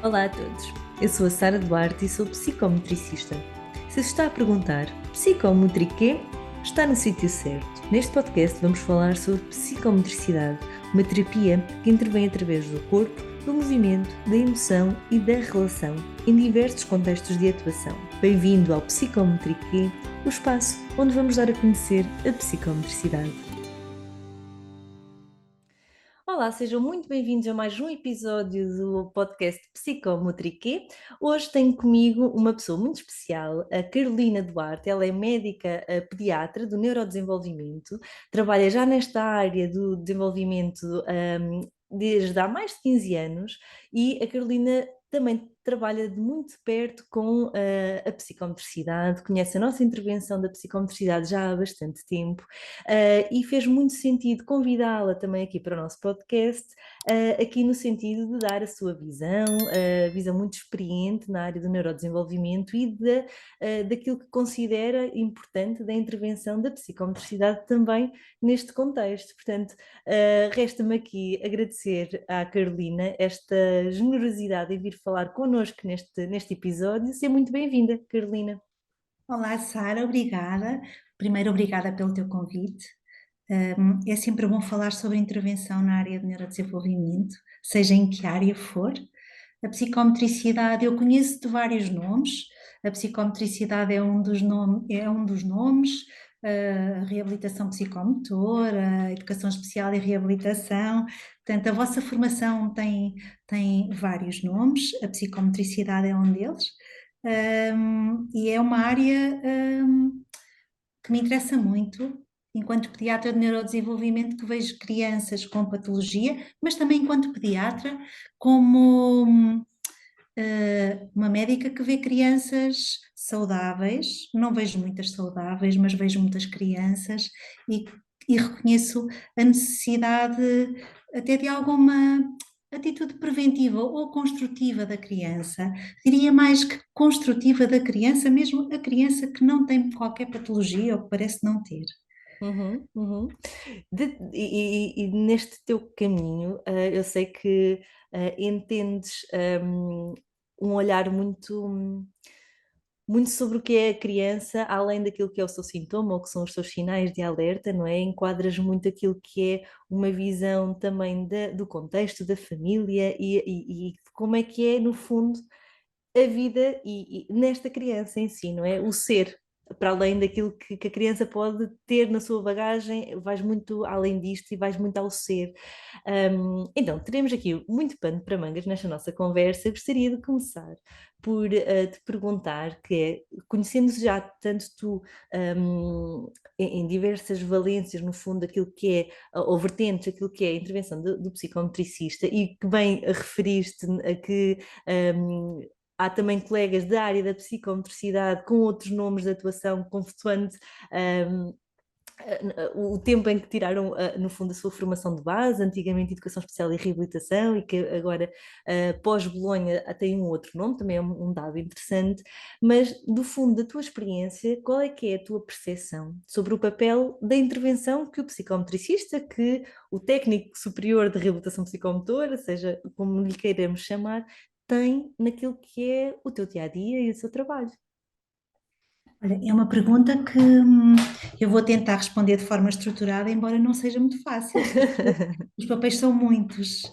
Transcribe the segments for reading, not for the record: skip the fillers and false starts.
Olá a todos, eu sou a Sara Duarte e sou psicometricista. Se se está a perguntar psicometriquê, está no sítio certo. Neste podcast vamos falar sobre psicometricidade, uma terapia que intervém através do corpo, do movimento, da emoção e da relação, em diversos contextos de atuação. Bem-vindo ao Psicometriquê, o espaço onde vamos dar a conhecer a psicometricidade. Olá, sejam muito bem-vindos a mais um episódio do podcast Psicomotriquê. Hoje tenho comigo uma pessoa muito especial, a Carolina Duarte. Ela é médica pediatra do neurodesenvolvimento, trabalha já nesta área do desenvolvimento desde há mais de 15 anos e a Carolina também trabalha de muito perto com a psicomotricidade, conhece a nossa intervenção da psicomotricidade já há bastante tempo. E fez muito sentido convidá-la também aqui para o nosso podcast, aqui no sentido de dar a sua visão, visão muito experiente na área do neurodesenvolvimento e daquilo que considera importante da intervenção da psicomotricidade também neste contexto. Portanto, resta-me aqui agradecer à Carolina esta generosidade em vir falar connosco neste episódio. Seja muito bem-vinda, Carolina. Olá, Sara, obrigada. Primeiro, obrigada pelo teu convite. É sempre bom falar sobre intervenção na área de neurodesenvolvimento, seja em que área for. A psicometricidade, eu conheço de vários nomes. A psicometricidade é um dos nomes, a reabilitação psicomotora, a educação especial e reabilitação. Portanto, a vossa formação tem vários nomes, a psicometricidade é um deles. E é uma área que me interessa muito, enquanto pediatra de neurodesenvolvimento, que vejo crianças com patologia, mas também enquanto pediatra, como uma médica que vê crianças saudáveis. Não vejo muitas saudáveis, mas vejo muitas crianças e, e reconheço a necessidade até de alguma atitude preventiva ou construtiva da criança. Diria mais que construtiva da criança, mesmo a criança que não tem qualquer patologia ou que parece não ter. Uhum, uhum. E neste teu caminho, eu sei que entendes um olhar muito sobre o que é a criança, além daquilo que é o seu sintoma ou que são os seus sinais de alerta, não é? Enquadras muito aquilo que é uma visão também do contexto, da família e de como é que é, no fundo, a vida e nesta criança em si, não é? O ser, para além daquilo que a criança pode ter na sua bagagem, vais muito além disto e vais muito ao ser. Então, teremos aqui muito pano para mangas nesta nossa conversa. Eu gostaria de começar por te perguntar, que é, conhecendo já tanto tu em diversas valências, no fundo, aquilo que é, ou vertentes, aquilo que é a intervenção do psicometricista, e que bem referiste a que um, há também colegas da área da psicomotricidade com outros nomes de atuação, consoante o tempo em que tiraram, no fundo, a sua formação de base, antigamente Educação Especial e Reabilitação, e que agora, pós-Bolonha, tem um outro nome, também é um dado interessante, mas, do fundo da tua experiência, qual é que é a tua percepção sobre o papel da intervenção que o psicometricista, que o técnico superior de reabilitação psicomotora, seja como lhe queiramos chamar, tem naquilo que é o teu dia-a-dia e o seu trabalho? Olha, é uma pergunta que eu vou tentar responder de forma estruturada, embora não seja muito fácil, porque os papéis são muitos.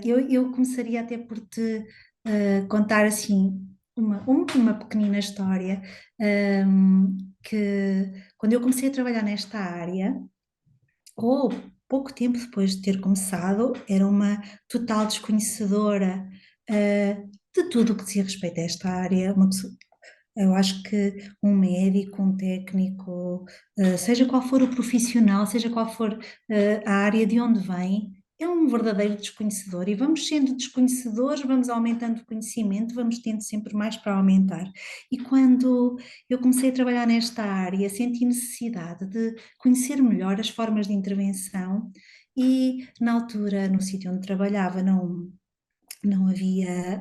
Eu começaria até por te contar assim uma pequenina história, que quando eu comecei a trabalhar nesta área, ou pouco tempo depois de ter começado, era uma total desconhecedora de tudo o que dizia respeito a esta área. Eu acho que um médico, um técnico, seja qual for o profissional, seja qual for a área de onde vem, é um verdadeiro desconhecedor. E vamos sendo desconhecedores, vamos aumentando o conhecimento, vamos tendo sempre mais para aumentar. E quando eu comecei a trabalhar nesta área, senti necessidade de conhecer melhor as formas de intervenção. E na altura, no sítio onde trabalhava, não havia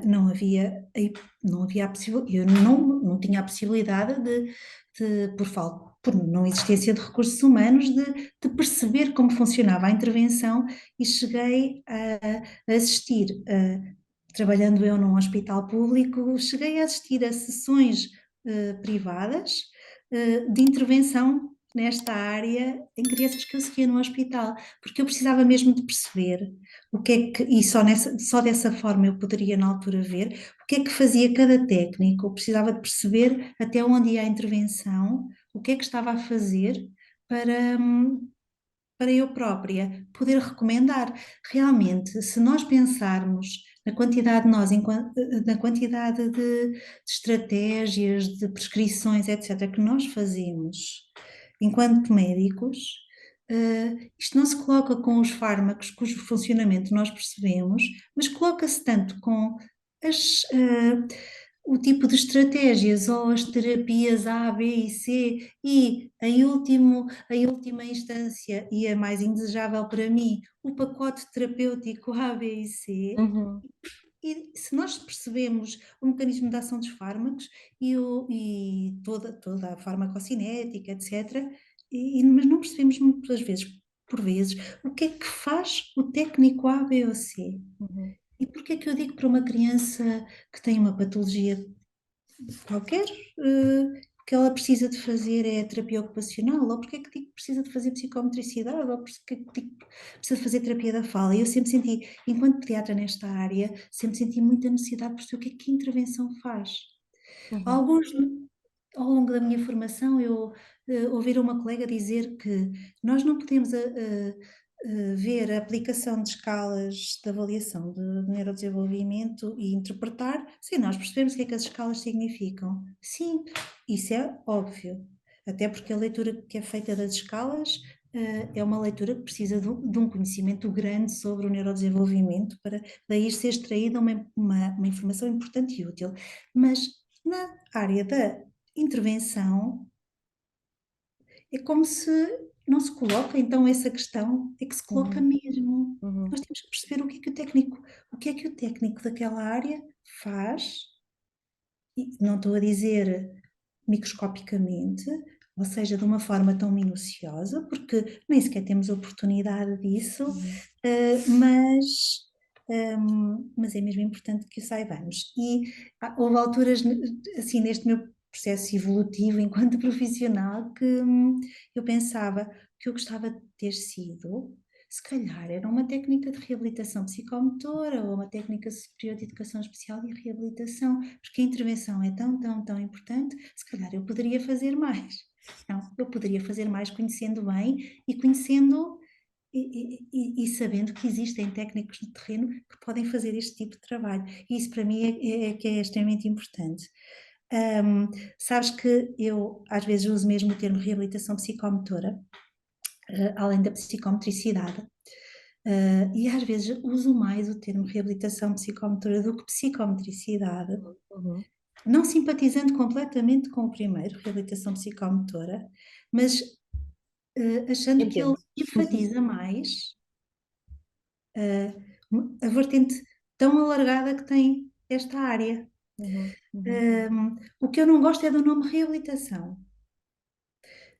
a possibilidade, eu não tinha a possibilidade por não existência de recursos humanos, de perceber como funcionava a intervenção e cheguei a assistir a trabalhando eu num hospital público, cheguei a assistir a sessões privadas de intervenção nesta área em crianças que eu seguia no hospital, porque eu precisava mesmo de perceber o que é que, e só dessa forma eu poderia na altura ver o que é que fazia cada técnico, eu precisava de perceber até onde ia a intervenção, o que é que estava a fazer para eu própria poder recomendar. Realmente, se nós pensarmos na quantidade de na quantidade de estratégias, de prescrições, etc., que nós fazemos enquanto médicos, isto não se coloca com os fármacos cujo funcionamento nós percebemos, mas coloca-se tanto com as, o tipo de estratégias ou as terapias A, B e C e em última instância e a mais indesejável para mim, o pacote terapêutico A, B e C. Uhum, E se nós percebemos o mecanismo de ação dos fármacos e toda a farmacocinética, etc., mas não percebemos muitas vezes, por vezes, o que é que faz o técnico A, B ou C. uhum, E porquê é que eu digo para uma criança que tem uma patologia qualquer, que ela precisa de fazer é terapia ocupacional, ou porque é que digo que precisa de fazer psicomotricidade, ou porque é que digo que precisa de fazer terapia da fala. E eu sempre senti, enquanto pediatra nesta área, sempre senti muita necessidade de perceber o que é que a intervenção faz. uhum, Alguns, ao longo da minha formação, eu ouvi uma colega dizer que nós não podemos ver a aplicação de escalas de avaliação de neurodesenvolvimento e interpretar sem nós percebermos o que é que as escalas significam. Sim, isso é óbvio. Até porque a leitura que é feita das escalas é uma leitura que precisa de um conhecimento grande sobre o neurodesenvolvimento para daí ser extraída uma informação importante e útil. Mas na área da intervenção, é como se não se coloca então essa questão, é que se coloca uhum, mesmo. uhum, Nós temos que perceber o que é que o técnico daquela área faz, e não estou a dizer microscopicamente, ou seja, de uma forma tão minuciosa, porque nem sequer temos oportunidade disso, uhum, mas é mesmo importante que o saibamos. E houve alturas, assim, neste meu processo evolutivo enquanto profissional, que eu pensava que eu gostava de ter sido, se calhar, era uma técnica de reabilitação psicomotora ou uma técnica superior de educação especial e reabilitação, porque a intervenção é tão, tão, tão importante, se calhar eu poderia fazer mais. Não, eu poderia fazer mais conhecendo bem e conhecendo e sabendo que existem técnicos no terreno que podem fazer este tipo de trabalho. E isso para mim é que é extremamente importante. Hum, Sabes que eu às vezes uso mesmo o termo reabilitação psicomotora, além da psicomotricidade, e às vezes uso mais o termo reabilitação psicomotora do que psicomotricidade, uhum. não simpatizando completamente com o primeiro, reabilitação psicomotora, mas achando que ele Entendo. enfatiza mais uh, a vertente tão alargada que tem esta área. Uhum, uhum, O que eu não gosto é do nome reabilitação.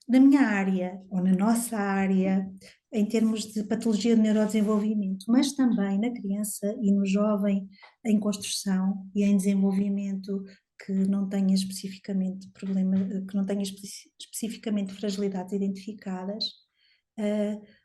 Na minha área, ou na nossa área, em termos de patologia de neurodesenvolvimento, mas também na criança e no jovem em construção e em desenvolvimento que não tenha especificamente problema, que não tenha especificamente fragilidades identificadas,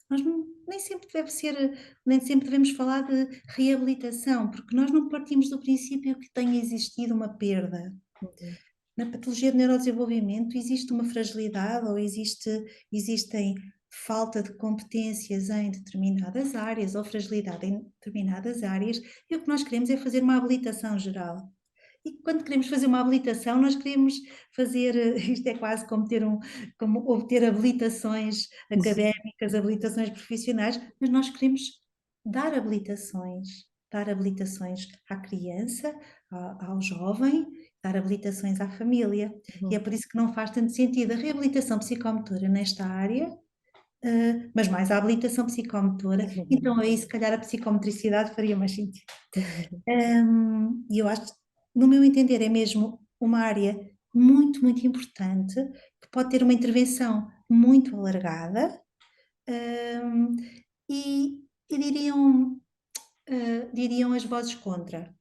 nós nem sempre deve ser, nem sempre devemos falar de reabilitação, porque nós não partimos do princípio que tenha existido uma perda. uhum, Na patologia de neurodesenvolvimento existe uma fragilidade ou existem falta de competências em determinadas áreas ou fragilidade em determinadas áreas, e o que nós queremos é fazer uma habilitação geral. E quando queremos fazer uma habilitação, nós queremos fazer, isto é quase como obter habilitações académicas, habilitações profissionais, mas nós queremos dar habilitações à criança, ao jovem, dar habilitações à família. E é uhum, por isso que não faz tanto sentido a reabilitação psicomotora nesta área, mas mais a habilitação psicomotora, uhum, então aí se calhar a psicomotricidade faria mais sentido. E eu acho, no meu entender, é mesmo uma área muito, muito importante, que pode ter uma intervenção muito alargada, um, e diriam as vozes contra.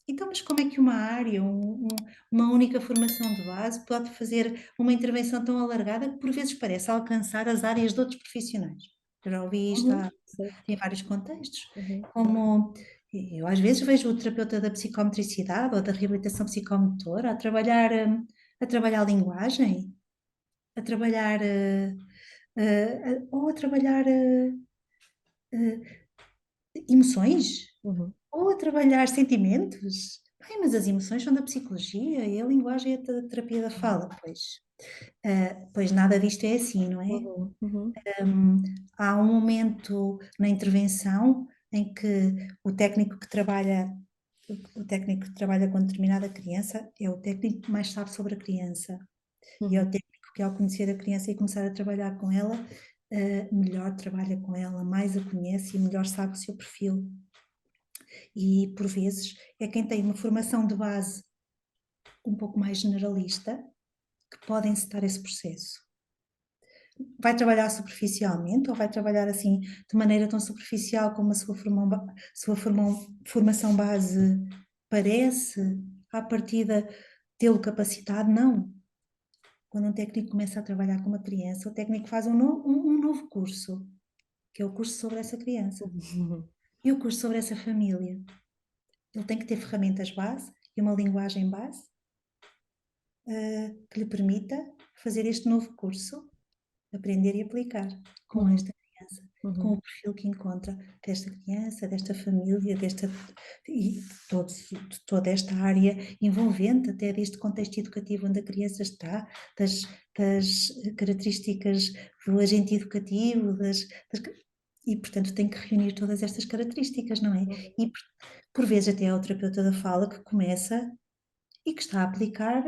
Então, mas como é que uma área, uma única formação de base pode fazer uma intervenção tão alargada que por vezes parece alcançar as áreas de outros profissionais? Eu já ouvi isto Certo. em vários contextos, Uhum. como eu às vezes vejo o terapeuta da psicometricidade ou da reabilitação psicomotora a trabalhar a linguagem, a trabalhar, ou a trabalhar emoções, Uhum. ou a trabalhar sentimentos. Ai, mas as emoções são da psicologia e a linguagem é da terapia da fala, pois. Pois nada disto é assim, não é? Uhum. Uhum. Hum, Há um momento na intervenção em que o técnico que trabalha, o técnico que trabalha com determinada criança é o técnico que mais sabe sobre a criança. E é o Uhum. técnico que, ao conhecer a criança e começar a trabalhar com ela, melhor trabalha com ela, mais a conhece e melhor sabe o seu perfil. E, por vezes, é quem tem uma formação de base um pouco mais generalista que pode encetar esse processo. Vai trabalhar superficialmente ou vai trabalhar assim de maneira tão superficial como a formação base parece, à partida tê-lo capacidade? Não. Quando um técnico começa a trabalhar com uma criança, o técnico faz um novo curso, que é o curso sobre essa criança Uhum. e o curso sobre essa família. Ele tem que ter ferramentas base e uma linguagem base que lhe permita fazer este novo curso, aprender e aplicar com Uhum. esta criança, com Uhum. o perfil que encontra desta criança, desta família, e de toda esta área envolvente, até deste contexto educativo onde a criança está, das, das características do agente educativo, e portanto tem que reunir todas estas características, não é? E por vezes até é o terapeuta da fala que começa e que está a aplicar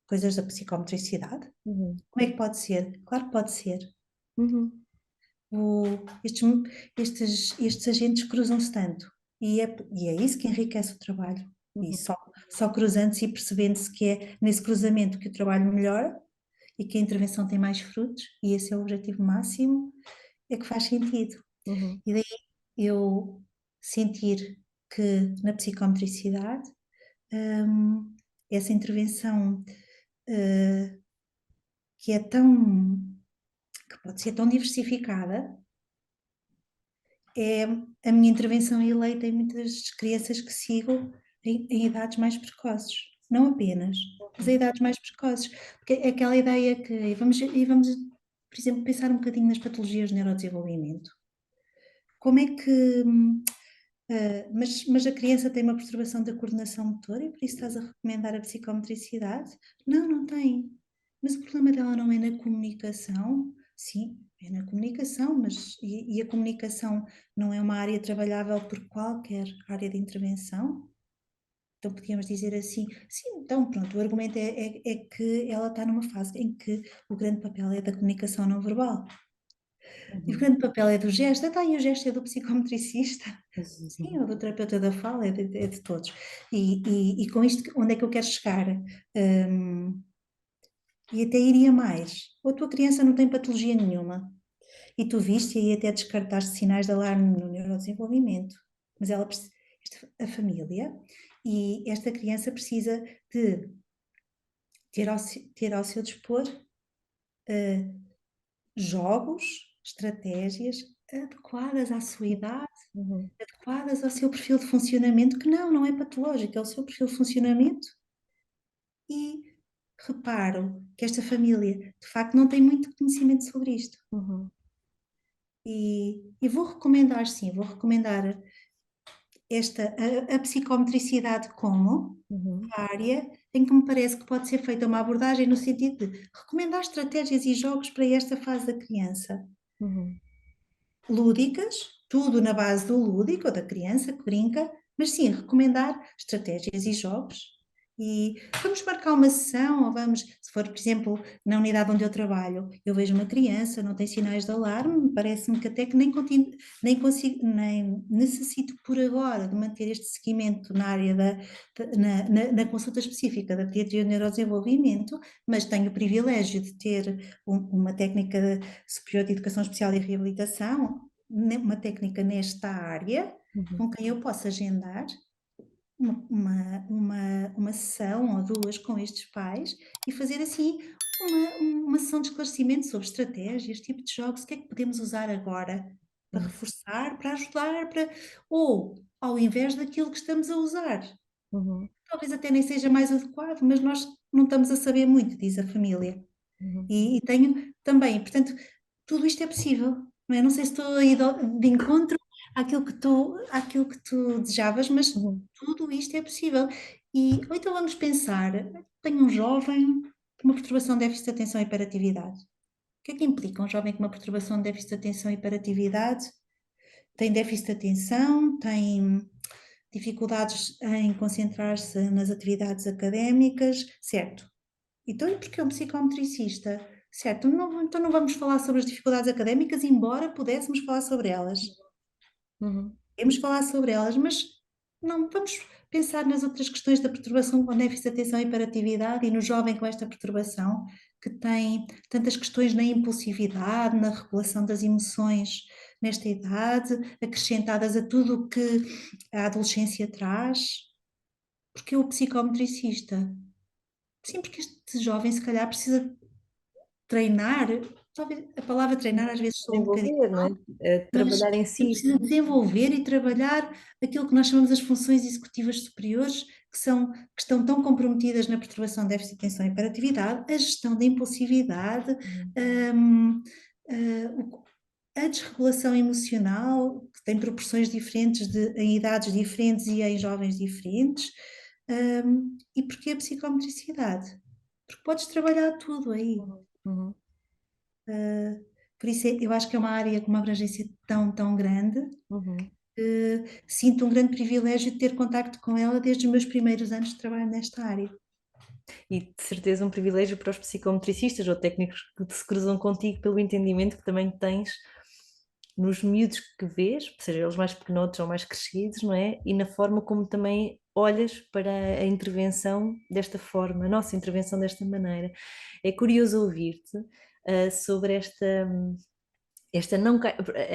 coisas da psicomotricidade. Uhum. Como é que pode ser? Claro que pode ser. Uhum. O- estes, estes agentes cruzam-se tanto e é isso que enriquece o trabalho. E Uhum. só cruzando-se e percebendo-se que é nesse cruzamento que o trabalho melhora e que a intervenção tem mais frutos, e esse é o objetivo máximo, é que faz sentido. Uhum. E daí eu sentir que na psicometricidade, hum, essa intervenção eh, que é tão, que pode ser tão diversificada, é a minha intervenção eleita em muitas crianças que sigo em idades mais precoces. Não apenas, mas em idades mais precoces. Porque é aquela ideia que, e vamos, por exemplo, pensar um bocadinho nas patologias de neurodesenvolvimento. Como é que, mas a criança tem uma perturbação da coordenação motora e por isso estás a recomendar a psicometricidade? Não, não tem. Mas o problema dela não é na comunicação? Sim, é na comunicação, mas e a comunicação não é uma área trabalhável por qualquer área de intervenção? Então podíamos dizer assim, sim, então pronto, o argumento é que ela está numa fase em que o grande papel é da comunicação não verbal. E o Uhum. grande papel é do gesto. Então, e o gesto é do psicometricista? Sim, Uhum. ou do terapeuta da fala, é de todos. E com isto, onde é que eu quero chegar? Hum, e até iria mais. Ou a tua criança não tem patologia nenhuma e tu viste e aí até descartaste sinais de alarme no neurodesenvolvimento. Mas a família e esta criança precisa de ter ao seu dispor jogos, estratégias adequadas à sua idade, Uhum. adequadas ao seu perfil de funcionamento, que não é patológico, é o seu perfil de funcionamento. E reparo que esta família, de facto, não tem muito conhecimento sobre isto. Uhum. E vou recomendar, sim, vou recomendar a psicometricidade como Uhum. área em que me parece que pode ser feita uma abordagem no sentido de recomendar estratégias e jogos para esta fase da criança. Uhum. Lúdicas, tudo na base do lúdico, da criança que brinca, mas sim, recomendar estratégias e jogos. E vamos marcar uma sessão, ou vamos, se for, por exemplo, na unidade onde eu trabalho, eu vejo uma criança, não tem sinais de alarme, parece-me que até que nem consigo, nem necessito por agora de manter este seguimento na área na consulta específica da pediatria e neurodesenvolvimento, mas tenho o privilégio de ter uma técnica superior de educação especial e reabilitação, uma técnica nesta área, Uhum. com quem eu possa agendar uma sessão ou duas com estes pais e fazer assim uma sessão de esclarecimento sobre estratégias, tipo de jogos, o que é que podemos usar agora para uhum, reforçar, para ajudar, ou ao invés daquilo que estamos a usar. uhum, Talvez até nem seja mais adequado, mas nós não estamos a saber muito, diz a família. uhum, E tenho também, portanto, tudo isto é possível, não é? Não sei se estou aí de encontro àquilo que tu desejavas, mas uhum, tudo isto é possível. Ou então vamos pensar, tenho um jovem com uma perturbação de déficit de atenção e hiperatividade. O que é que implica um jovem com uma perturbação de déficit de atenção e hiperatividade? Tem déficit de atenção, tem dificuldades em concentrar-se nas atividades académicas, certo? Então, e porquê um psicometricista? Certo, então não vamos falar sobre as dificuldades académicas, embora pudéssemos falar sobre elas. uhum, Podemos falar sobre elas, mas não vamos pensar nas outras questões da perturbação com déficit de atenção e hiperatividade e no jovem com esta perturbação, que tem tantas questões na impulsividade, na regulação das emoções nesta idade, acrescentadas a tudo o que a adolescência traz. Porque o psicometricista? Sim, porque este jovem se calhar precisa treinar, talvez a palavra treinar às vezes soa um bocadinho, desenvolver, não é? mas Trabalhar em eu si. preciso desenvolver e trabalhar aquilo que nós chamamos as funções executivas superiores, que estão tão comprometidas na perturbação de déficit de atenção e hiperatividade, a gestão da impulsividade, Uhum, hum, a desregulação emocional, que tem proporções diferentes em idades diferentes e em jovens diferentes. E porquê a psicometricidade? Porque podes trabalhar tudo aí. uhum, uhum, Por isso eu acho que é uma área com uma abrangência tão, tão grande. uhum. Sinto um grande privilégio de ter contacto com ela desde os meus primeiros anos de trabalho nesta área. E de certeza um privilégio para os psicometricistas ou técnicos que se cruzam contigo pelo entendimento que também tens nos miúdos que vês, seja eles mais pequenotes ou mais crescidos, não é? E na forma como também olhas para a intervenção desta forma, a nossa intervenção desta maneira. É curioso ouvir-te sobre esta não.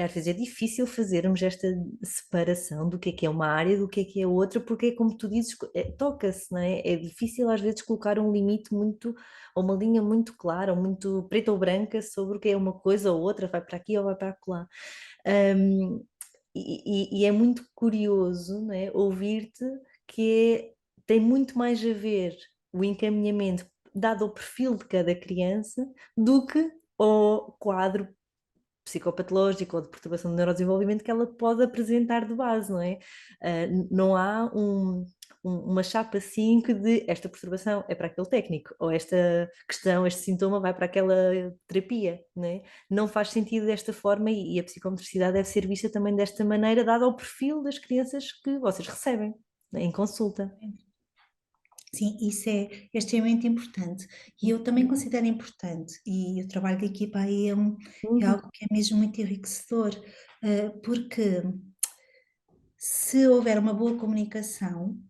Às vezes é difícil fazermos esta separação do que é uma área, do que é outra, porque é como tu dizes, toca-se, não é? É difícil às vezes colocar um limite muito, ou uma linha muito clara, ou muito preta ou branca sobre o que é uma coisa ou outra, vai para aqui ou vai para lá. Um, e é muito curioso, não é, ouvir-te tem muito mais a ver o encaminhamento dado ao perfil de cada criança do que ao quadro psicopatológico ou de perturbação do neurodesenvolvimento que ela pode apresentar de base, não é? Não há uma chapa 5 de esta perturbação é para aquele técnico, ou esta questão, este sintoma vai para aquela terapia, não é? Não faz sentido desta forma e a psicomotricidade deve ser vista também desta maneira, dado ao perfil das crianças que vocês recebem, né, em consulta. Sim, isso é extremamente importante. E eu também considero importante, e o trabalho de equipa aí é Uhum, algo que é mesmo muito enriquecedor, porque se houver uma boa comunicação,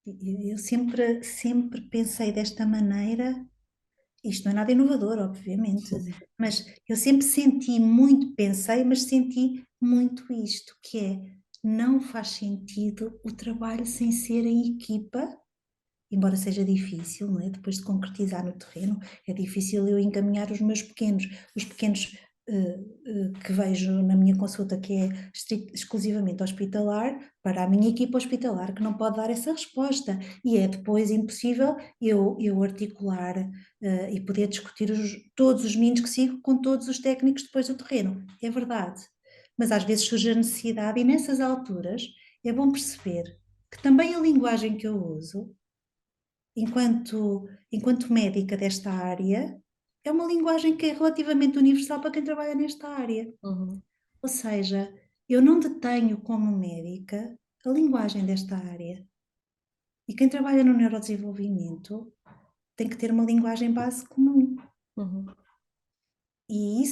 eu sempre pensei desta maneira. Isto não é nada inovador, obviamente, mas eu sempre senti muito, pensei, mas senti muito isto, que é, não faz sentido o trabalho sem ser em equipa, embora seja difícil, não é? Depois de concretizar no terreno, é difícil eu encaminhar os pequenos que vejo na minha consulta, que é exclusivamente hospitalar, para a minha equipa hospitalar, que não pode dar essa resposta. E é depois impossível eu articular e poder discutir todos os meninos que sigo com todos os técnicos depois do terreno. É verdade. Mas às vezes surge a necessidade, e nessas alturas é bom perceber que também a linguagem que eu uso enquanto médica desta área, é uma linguagem que é relativamente universal para quem trabalha nesta área. uhum, Ou seja, eu não detenho como médica a linguagem desta área. E quem trabalha no neurodesenvolvimento tem que ter uma linguagem base comum. uhum, E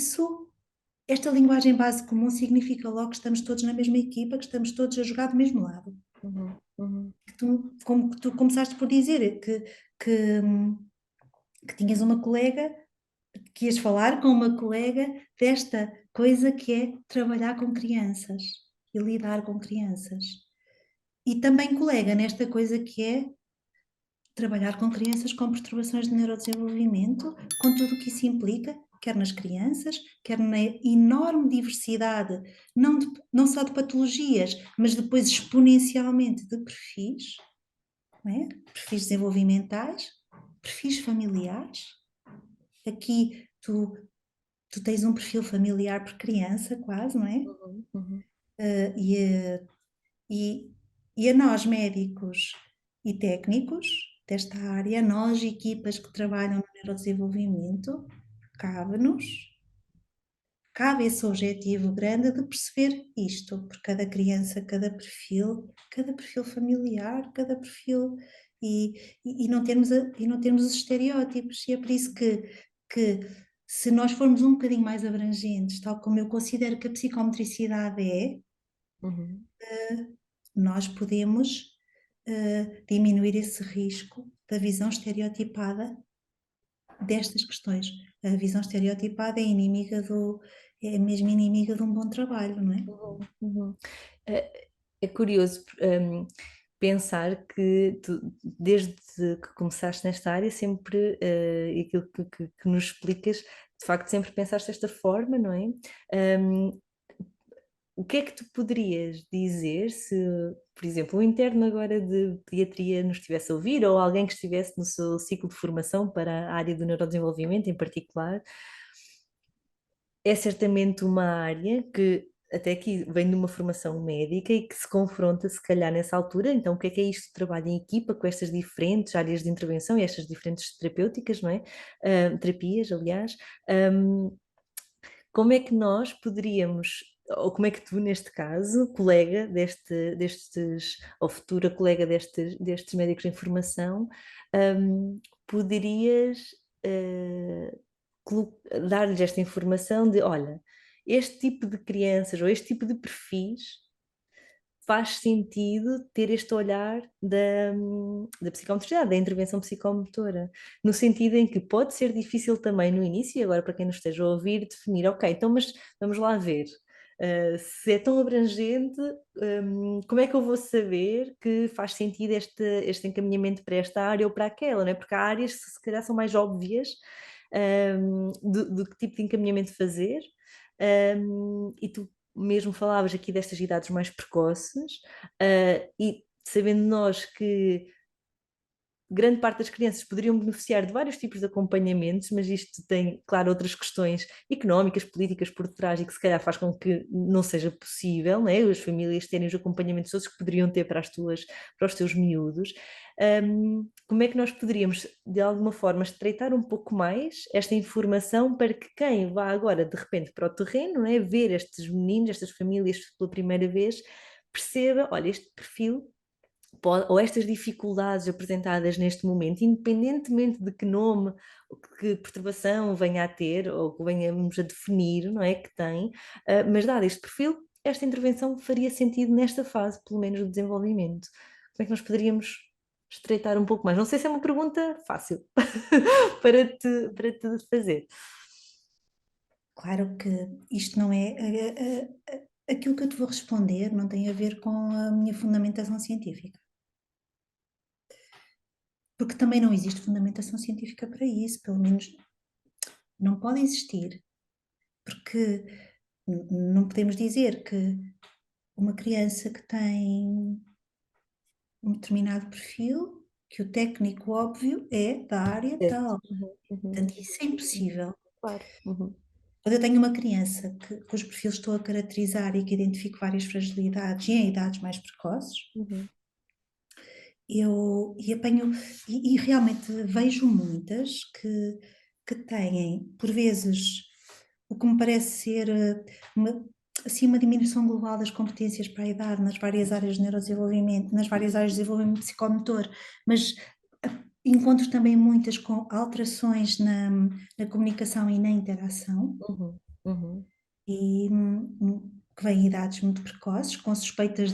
esta linguagem base comum significa logo que estamos todos na mesma equipa, que estamos todos a jogar do mesmo lado. uhum, uhum, Como tu começaste por dizer, que, que tinhas uma colega que ias falar com uma colega desta coisa que é trabalhar com crianças e lidar com crianças. e também colega nesta coisa que é trabalhar com crianças com perturbações de neurodesenvolvimento, com tudo o que isso implica, quer nas crianças, quer na enorme diversidade, não só de patologias, mas depois exponencialmente de perfis, não é? Perfis desenvolvimentais, perfis familiares. Aqui tu tens um perfil familiar por criança, quase, não é? Uhum, uhum, E, e, e a nós, médicos e técnicos desta área, nós, equipas que trabalham no neurodesenvolvimento, cabe-nos, cabe esse objetivo grande de perceber isto, por cada criança, cada perfil familiar, cada perfil, e, e não termos os estereótipos, e é por isso que se nós formos um bocadinho mais abrangentes, tal como eu considero que a psicomotricidade é, uhum. nós podemos diminuir esse risco da visão estereotipada destas questões. A visão estereotipada é mesmo inimiga de um bom trabalho, não é? Uhum, uhum. É, é curioso, pensar que tu, desde que começaste nesta área, sempre, e aquilo que nos explicas, de facto, sempre pensaste desta forma, não é? O que é que tu poderias dizer se, por exemplo, um interno agora de pediatria nos estivesse a ouvir, ou alguém que estivesse no seu ciclo de formação para a área do neurodesenvolvimento em particular? É certamente uma área que até aqui vem de uma formação médica e que se confronta, se calhar, nessa altura. Então, o que é isto de trabalho em equipa com estas diferentes áreas de intervenção e estas diferentes terapêuticas, não é? Terapias, aliás. Como é que nós poderíamos, ou como é que tu, neste caso, colega destes, ou futura colega destes médicos em formação, poderias eh, dar-lhes esta informação de, olha, este tipo de crianças ou este tipo de perfis faz sentido ter este olhar da psicomotricidade, da intervenção psicomotora, no sentido em que pode ser difícil também no início, e agora para quem nos esteja a ouvir, definir, ok, então mas vamos lá ver. Se é tão abrangente, como é que eu vou saber que faz sentido este encaminhamento para esta área ou para aquela, não é? Porque há áreas que se calhar são mais óbvias, do que tipo de encaminhamento fazer, e tu mesmo falavas aqui destas idades mais precoces, e sabendo nós que grande parte das crianças poderiam beneficiar de vários tipos de acompanhamentos, mas isto tem, claro, outras questões económicas, políticas por trás e que se calhar faz com que não seja possível, né? As famílias terem os acompanhamentos todos que poderiam ter para os teus miúdos. Como é que nós poderíamos, de alguma forma, estreitar um pouco mais esta informação para que quem vá agora, de repente, para o terreno, né? Ver estes meninos, estas famílias pela primeira vez, perceba, olha, este perfil ou estas dificuldades apresentadas neste momento, independentemente de que nome, ou que perturbação venha a ter, ou que venhamos a definir, não é, que tem, mas dado este perfil, esta intervenção faria sentido nesta fase, pelo menos, do desenvolvimento. Como é que nós poderíamos estreitar um pouco mais? Não sei se é uma pergunta fácil para te fazer. Claro que isto não é. Aquilo que eu te vou responder não tem a ver com a minha fundamentação científica. Porque também não existe fundamentação científica para isso, pelo menos não pode existir. Porque não podemos dizer que uma criança que tem um determinado perfil, que o técnico óbvio é da área Certo. tal. Uhum, uhum, Portanto, isso é impossível. claro. Uhum, Quando eu tenho uma criança cujos perfis estou a caracterizar e que identifico várias fragilidades e em idades mais precoces, uhum, eu e apanho e realmente vejo muitas que têm, por vezes, o que me parece ser uma, assim, uma diminuição global das competências para a idade nas várias áreas de neurodesenvolvimento, nas várias áreas de desenvolvimento psicomotor, mas encontro também muitas com alterações na comunicação e na interação, uhum, uhum, e que vêm em idades muito precoces, com suspeitas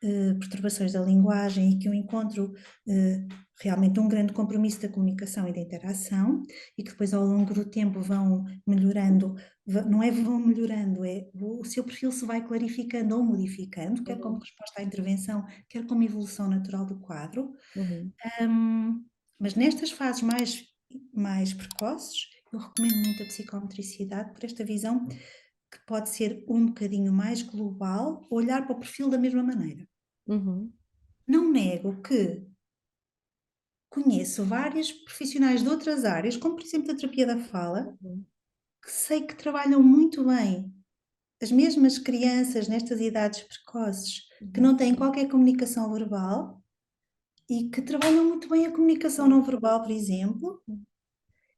perturbações da linguagem e que eu encontro realmente um grande compromisso da comunicação e da interação e que depois ao longo do tempo vão melhorando, não é vão melhorando, é o seu perfil se vai clarificando ou modificando, quer como Uhum. resposta à intervenção, quer como evolução natural do quadro. Uhum. Hum, mas nestas fases mais precoces, eu recomendo muito a psicometricidade por esta visão que pode ser um bocadinho mais global, olhar para o perfil da mesma maneira. Uhum. Não nego que conheço vários profissionais de outras áreas, como por exemplo a terapia da fala, Uhum. que sei que trabalham muito bem as mesmas crianças nestas idades precoces, que Uhum. não têm qualquer comunicação verbal e que trabalham muito bem a comunicação não verbal, por exemplo,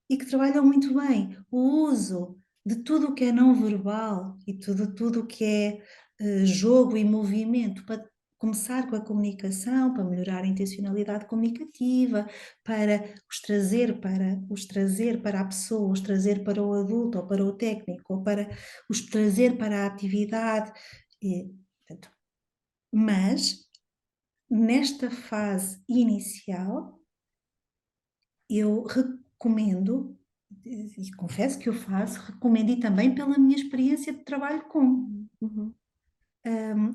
e que trabalham muito bem o uso de tudo o que é não verbal e tudo o que é jogo e movimento para começar com a comunicação, para melhorar a intencionalidade comunicativa, para os trazer para a pessoa, os trazer para o adulto ou para o técnico, ou para os trazer para a atividade. E, portanto, mas nesta fase inicial eu recomendo, e confesso que eu faço, recomendo e também pela minha experiência de trabalho com, Uhum.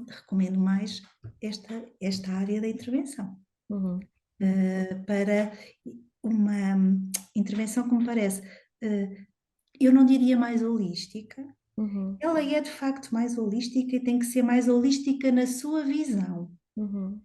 recomendo mais esta área da intervenção. Uhum. Para uma intervenção que me parece, eu não diria mais holística, Uhum. ela é de facto mais holística e tem que ser mais holística na sua visão. Uhum.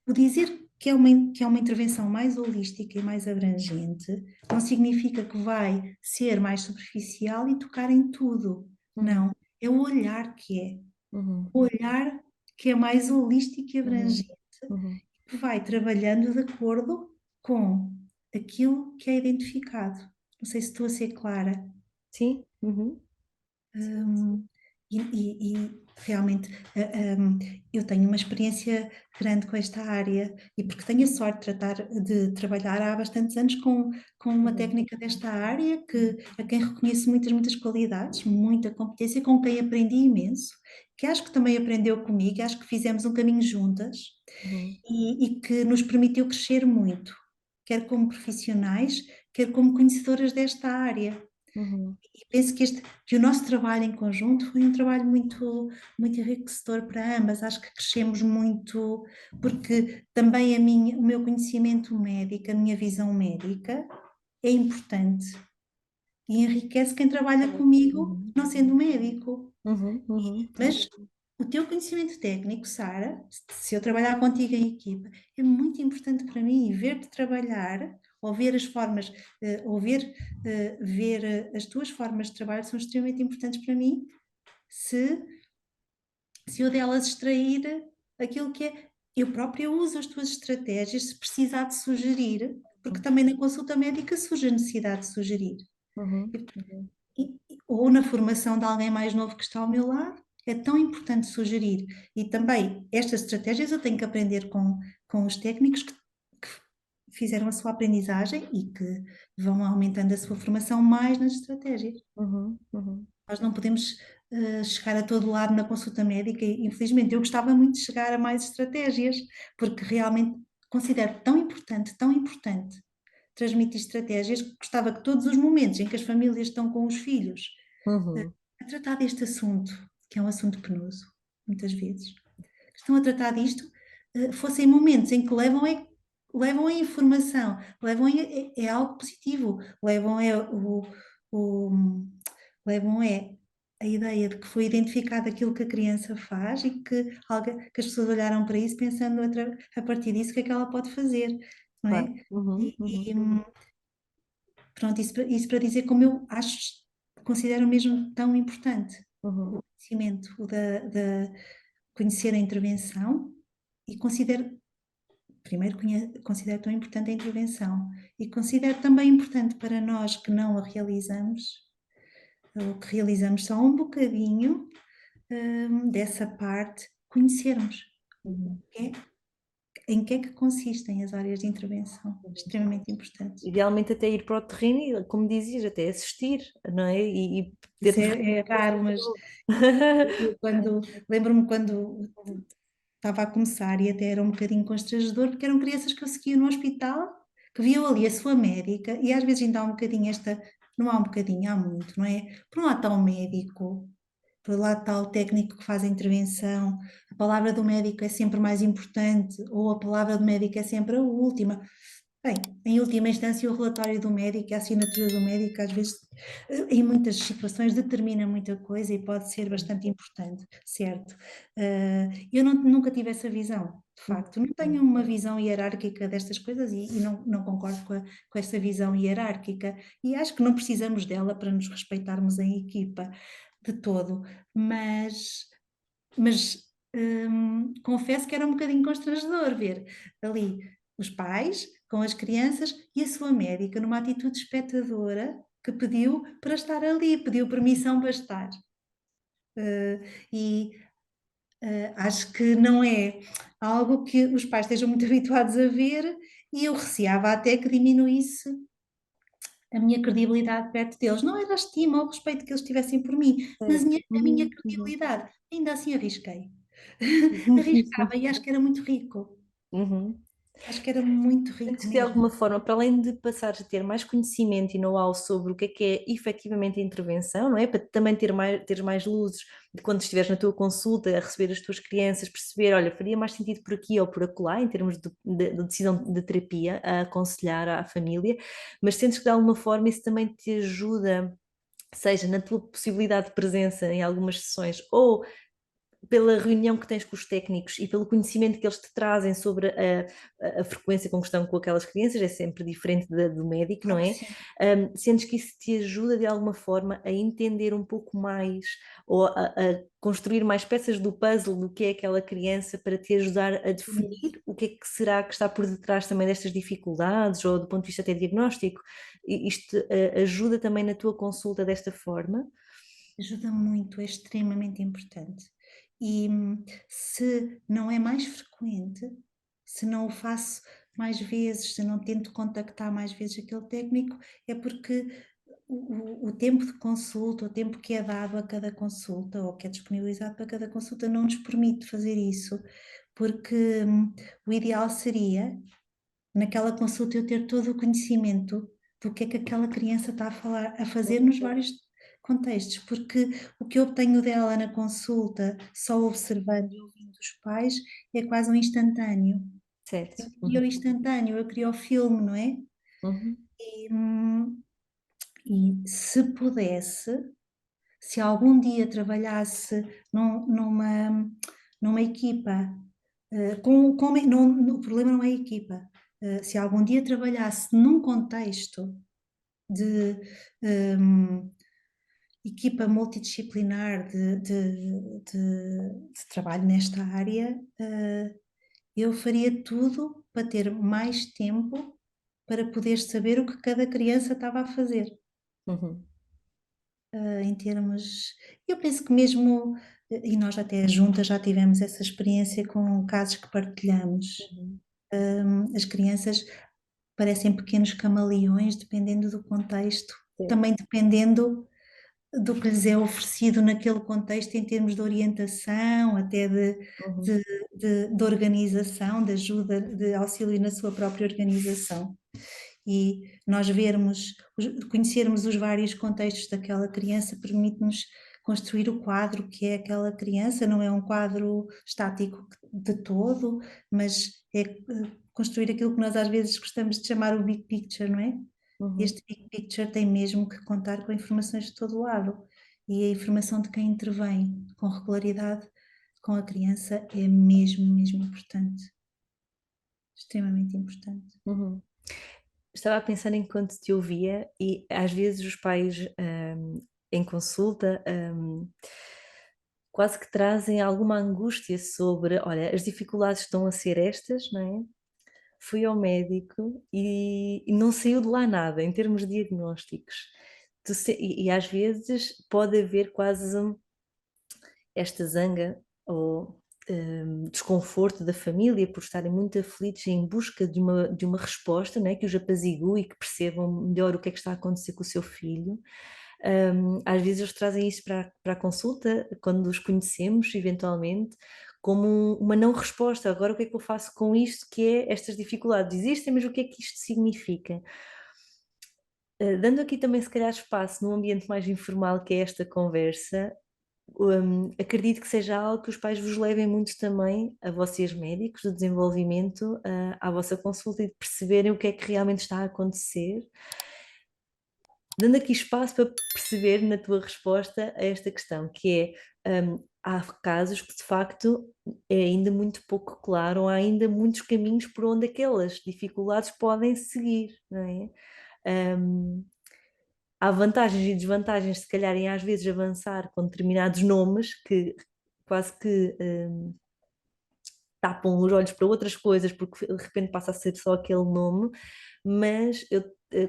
O dizer que é uma intervenção mais holística e mais abrangente não significa que vai ser mais superficial e tocar em tudo. Uhum. Não, é o olhar que é. Uhum. O olhar que é mais holístico e Uhum. abrangente, Uhum. que vai trabalhando de acordo com aquilo que é identificado. Não sei se estou a ser clara. Sim. Uhum. Hum, e realmente eu tenho uma experiência grande com esta área e porque tenho a sorte de trabalhar há bastantes anos com uma Uhum. técnica desta área a quem reconheço muitas qualidades, muita competência, com quem aprendi imenso, que acho que também aprendeu comigo, acho que fizemos um caminho juntas Uhum. e que nos permitiu crescer muito, quer como profissionais, quer como conhecedoras desta área. Uhum. E penso que o nosso trabalho em conjunto foi um trabalho muito enriquecedor para ambas. Acho que crescemos muito, porque também o meu conhecimento médico, a minha visão médica é importante e enriquece quem trabalha comigo, Uhum. não sendo médico. Uhum. Uhum. Mas o teu conhecimento técnico, Sara, se eu trabalhar contigo em equipa, é muito importante para mim e ver-te trabalhar, ou ver as formas, ou ver as tuas formas de trabalho são extremamente importantes para mim se, se eu delas extrair aquilo que é. Eu própria uso as tuas estratégias se precisar de sugerir, porque também na consulta médica surge a necessidade de sugerir. Uhum. Uhum. Ou na formação de alguém mais novo que está ao meu lado, é tão importante sugerir. E também estas estratégias eu tenho que aprender com os técnicos que fizeram a sua aprendizagem e que vão aumentando a sua formação mais nas estratégias. Uhum. Uhum. Nós não podemos chegar a todo lado na consulta médica e, infelizmente, eu gostava muito de chegar a mais estratégias, porque realmente considero tão importante transmitir estratégias que gostava que todos os momentos em que as famílias estão com os filhos Uhum. a tratar deste assunto, que é um assunto penoso, muitas vezes, estão a tratar disto, fossem momentos em que levam a informação, é algo positivo, o, levam a ideia de que foi identificado aquilo que a criança faz e que as pessoas olharam para isso pensando a partir disso o que é que ela pode fazer, não Claro. é? Uhum. E, Uhum. e, pronto, isso para dizer como eu considero mesmo tão importante Uhum. o conhecimento, conhecer a intervenção e considero tão importante a intervenção e considero também importante para nós que não a realizamos, ou que realizamos só um bocadinho dessa parte, conhecermos Uhum. é- em que é que consistem as áreas de intervenção, extremamente importantes. Idealmente até ir para o terreno e, como dizias, até assistir, não é? E Isso termos. é raro, mas eu lembro-me quando estava a começar e até era um bocadinho constrangedor, porque eram crianças que eu seguia no hospital, que viam ali a sua médica, e às vezes ainda há um bocadinho esta, não há um bocadinho, há muito, não é? Por um lado está o médico, por lá está o técnico que faz a intervenção, a palavra do médico é sempre mais importante, ou a palavra do médico é sempre a última. Bem, em última instância, o relatório do médico, a assinatura do médico, às vezes, em muitas situações, determina muita coisa e pode ser bastante importante, certo? Eu nunca tive essa visão, de facto. Não tenho uma visão hierárquica destas coisas e não concordo com essa visão hierárquica. E acho que não precisamos dela para nos respeitarmos em equipa de todo, mas confesso que era um bocadinho constrangedor ver ali os pais com as crianças e a sua médica numa atitude espectadora que pediu para estar ali, pediu permissão para estar. Eh, e acho que não é algo que os pais estejam muito habituados a ver e eu receava até que diminuísse a minha credibilidade perto deles. Não era a estima ou o respeito que eles tivessem por mim, mas Certo. a minha Uhum, uhum. credibilidade. Ainda assim arrisquei. Arriscava e acho que era muito rico. Uhum. Acho que era muito rico Sentes que de mesmo. alguma forma, para além de passares a ter mais conhecimento e know-how sobre o que é efetivamente a intervenção, não é? Para também teres mais luzes de quando estiveres na tua consulta a receber as tuas crianças, perceber, olha, faria mais sentido por aqui ou por acolá, em termos de decisão de terapia, a aconselhar à família, mas sentes que de alguma forma isso também te ajuda, seja na tua possibilidade de presença em algumas sessões ou pela reunião que tens com os técnicos e pelo conhecimento que eles te trazem sobre a frequência com que estão com aquelas crianças, é sempre diferente do médico, não Claro que é? sim. Sentes que isso te ajuda de alguma forma a entender um pouco mais ou a construir mais peças do puzzle do que é aquela criança para te ajudar a definir o que é que será que está por detrás também destas dificuldades ou do ponto de vista até diagnóstico? Isto ajuda também na tua consulta desta forma? Ajuda muito, é extremamente importante. E se não é mais frequente, se não o faço mais vezes, se não tento contactar mais vezes aquele técnico, é porque o tempo de consulta, o tempo que é dado a cada consulta ou que é disponibilizado para cada consulta não nos permite fazer isso, porque o ideal seria naquela consulta eu ter todo o conhecimento do que é que aquela criança está a falar, a fazer nos vários contextos, porque o que eu obtenho dela na consulta, só observando e ouvindo os pais, é quase um instantâneo. Certo. Eu queria o Uhum. instantâneo, eu queria o filme, não é? Uhum. E, e se pudesse, se algum dia trabalhasse numa equipa, o problema não é a equipa. Se algum dia trabalhasse num contexto de equipa multidisciplinar de trabalho nesta área, eu faria tudo para ter mais tempo para poder saber o que cada criança estava a fazer. Uhum. Em termos, eu penso que mesmo, e nós até juntas já tivemos essa experiência com casos que partilhamos. Uhum. As crianças parecem pequenos camaleões, dependendo do contexto, Certo. também dependendo do que lhes é oferecido naquele contexto em termos de orientação, até Uhum. de, de organização, de ajuda, de auxílio na sua própria organização. E nós conhecermos os vários contextos daquela criança permite-nos construir o quadro que é aquela criança, não é um quadro estático de todo, mas é construir aquilo que nós às vezes gostamos de chamar o big picture, não é? Uhum. Este big picture tem mesmo que contar com informações de todo lado e a informação de quem intervém com regularidade com a criança é mesmo, mesmo importante, extremamente importante. Uhum. Estava a pensar enquanto te ouvia e às vezes os pais em consulta quase que trazem alguma angústia sobre, olha, as dificuldades estão a ser estas, não é? Fui ao médico e não saiu de lá nada em termos diagnósticos. E às vezes pode haver quase esta zanga ou desconforto da família por estarem muito aflitos em busca de uma resposta, né, que os apazigue e que percebam melhor o que é que está a acontecer com o seu filho. Às vezes eles trazem isso para a consulta, quando os conhecemos, eventualmente, como uma não resposta. Agora o que é que eu faço com isto, que é estas dificuldades existem, mas o que é que isto significa? Dando aqui também se calhar espaço num ambiente mais informal que é esta conversa, acredito que seja algo que os pais vos levem muito também, a vocês médicos do desenvolvimento, à vossa consulta e de perceberem o que é que realmente está a acontecer, dando aqui espaço para perceber na tua resposta a esta questão, que é, há casos que de facto é ainda muito pouco claro, ou há ainda muitos caminhos por onde aquelas dificuldades podem seguir, não é? Um, Há vantagens e desvantagens, se calhar, em às vezes avançar com determinados nomes que quase que tapam os olhos para outras coisas, porque de repente passa a ser só aquele nome, mas eu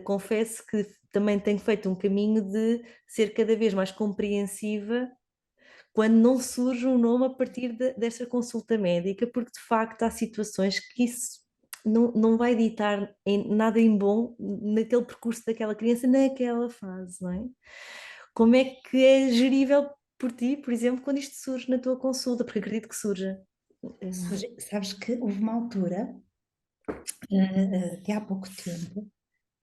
confesso que também tenho feito um caminho de ser cada vez mais compreensiva quando não surge um nome a partir desta consulta médica, porque de facto há situações que isso não vai ditar nada em bom naquele percurso daquela criança, naquela fase, não é? Como é que é gerível por ti, por exemplo, quando isto surge na tua consulta? Porque acredito que surja. Sabes que houve uma altura, até há pouco tempo,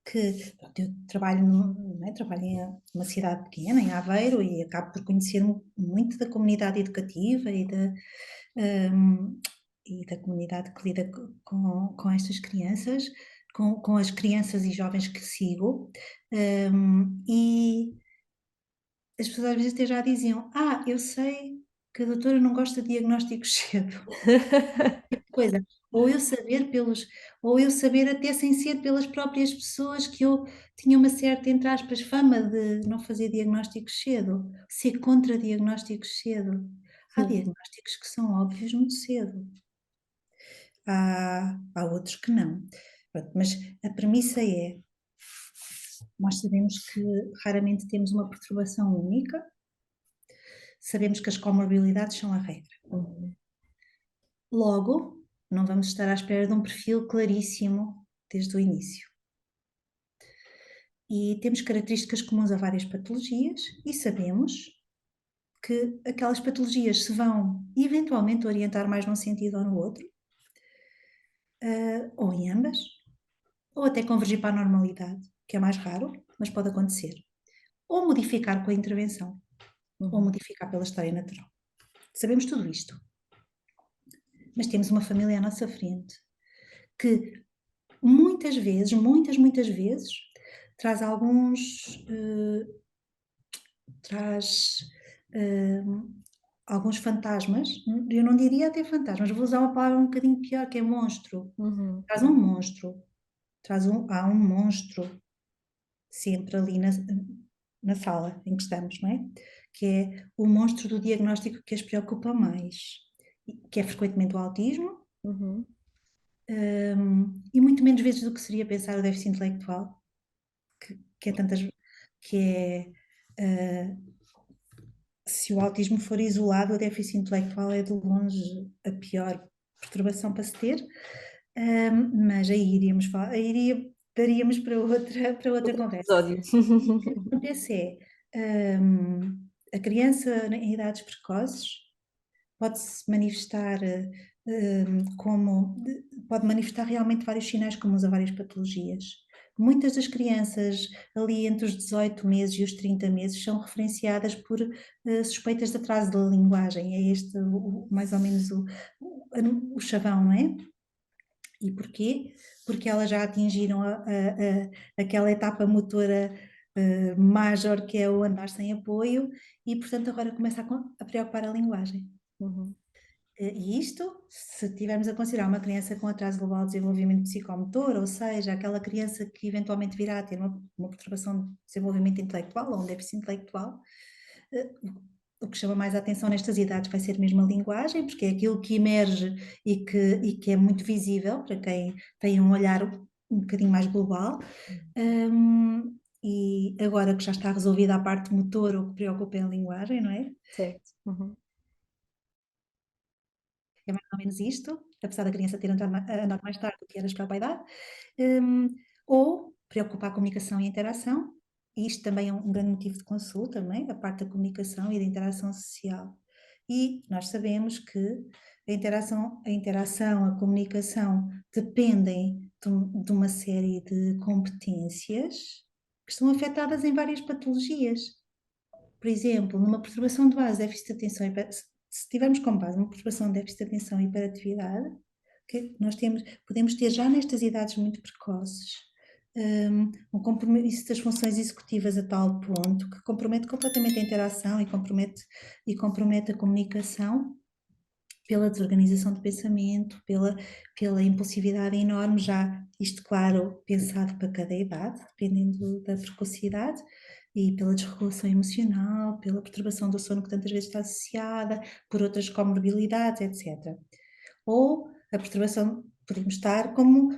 que pronto, eu trabalho, não é? Trabalho em uma cidade pequena, em Aveiro, e acabo por conhecer muito da comunidade educativa hum, e da comunidade que lida com estas crianças, com as crianças e jovens que sigo, e as pessoas às vezes até já diziam: "Ah, eu sei que a doutora não gosta de diagnósticos cedo", coisa, ou eu saber até sem ser pelas próprias pessoas que eu tinha uma certa, entre aspas, fama de não fazer diagnósticos cedo, ser contra diagnósticos cedo. Há Sim. diagnósticos que são óbvios muito cedo, há outros que não. Pronto, mas a premissa é: nós sabemos que raramente temos uma perturbação única, sabemos que as comorbilidades são a regra. Uhum. Logo, não vamos estar à espera de um perfil claríssimo desde o início. E temos características comuns a várias patologias e sabemos que aquelas patologias se vão eventualmente orientar mais num sentido ou no outro, ou em ambas, ou até convergir para a normalidade, que é mais raro, mas pode acontecer. Ou modificar com a intervenção, ou Uhum. modificar pela história natural. Sabemos tudo isto, mas temos uma família à nossa frente que muitas vezes, muitas vezes, traz alguns, traz alguns fantasmas, eu não diria até fantasmas, vou usar uma palavra um bocadinho pior, que é monstro. Uhum. Traz um monstro, há um monstro sempre ali na sala em que estamos, não é? Que é o monstro do diagnóstico que as preocupa mais, que é frequentemente o autismo, Uhum. e muito menos vezes do que seria pensar o déficit intelectual, que é tantas, que é, se o autismo for isolado, o déficit intelectual é de longe a pior perturbação para se ter, mas aí iríamos falar, daríamos para outra Outro conversa. episódio. O que acontece é, a criança em idades precoces pode-se manifestar pode manifestar realmente vários sinais comuns a várias patologias. Muitas das crianças ali entre os 18 meses e os 30 meses são referenciadas por suspeitas de atraso da linguagem. É este mais ou menos o chavão, não é? E porquê? Porque elas já atingiram aquela etapa motora major, que é o andar sem apoio, e portanto agora começa a preocupar a linguagem. Uhum. E isto, se tivermos a considerar uma criança com atraso global de desenvolvimento psicomotor, ou seja, aquela criança que eventualmente virá a ter uma perturbação de desenvolvimento intelectual ou um déficit intelectual, eh, o que chama mais a atenção nestas idades vai ser mesmo a linguagem, porque é aquilo que emerge e que é muito visível para quem tem um olhar um bocadinho mais global. E agora que já está resolvida a parte motora, o que preocupa é a linguagem, não é? Certo. Uhum. É mais ou menos isto, apesar da criança ter andado mais tarde do que era esperado para a idade, hum, ou preocupa a comunicação e a interação, e isto também é um grande motivo de consulta, não é? A parte da comunicação e da interação social. E nós sabemos que a comunicação dependem de uma série de competências que estão afetadas em várias patologias. Por exemplo, numa perturbação de base, déficit de atenção, se tivermos como base uma perturbação de déficit de atenção e hiperatividade, que podemos ter já nestas idades muito precoces, um compromisso das funções executivas a tal ponto que compromete completamente a interação e compromete a comunicação pela desorganização do pensamento, pela impulsividade enorme, já isto, claro, pensado para cada idade, dependendo da precocidade, e pela desregulação emocional, pela perturbação do sono que tantas vezes está associada, por outras comorbilidades, etc. Ou a perturbação, podemos estar como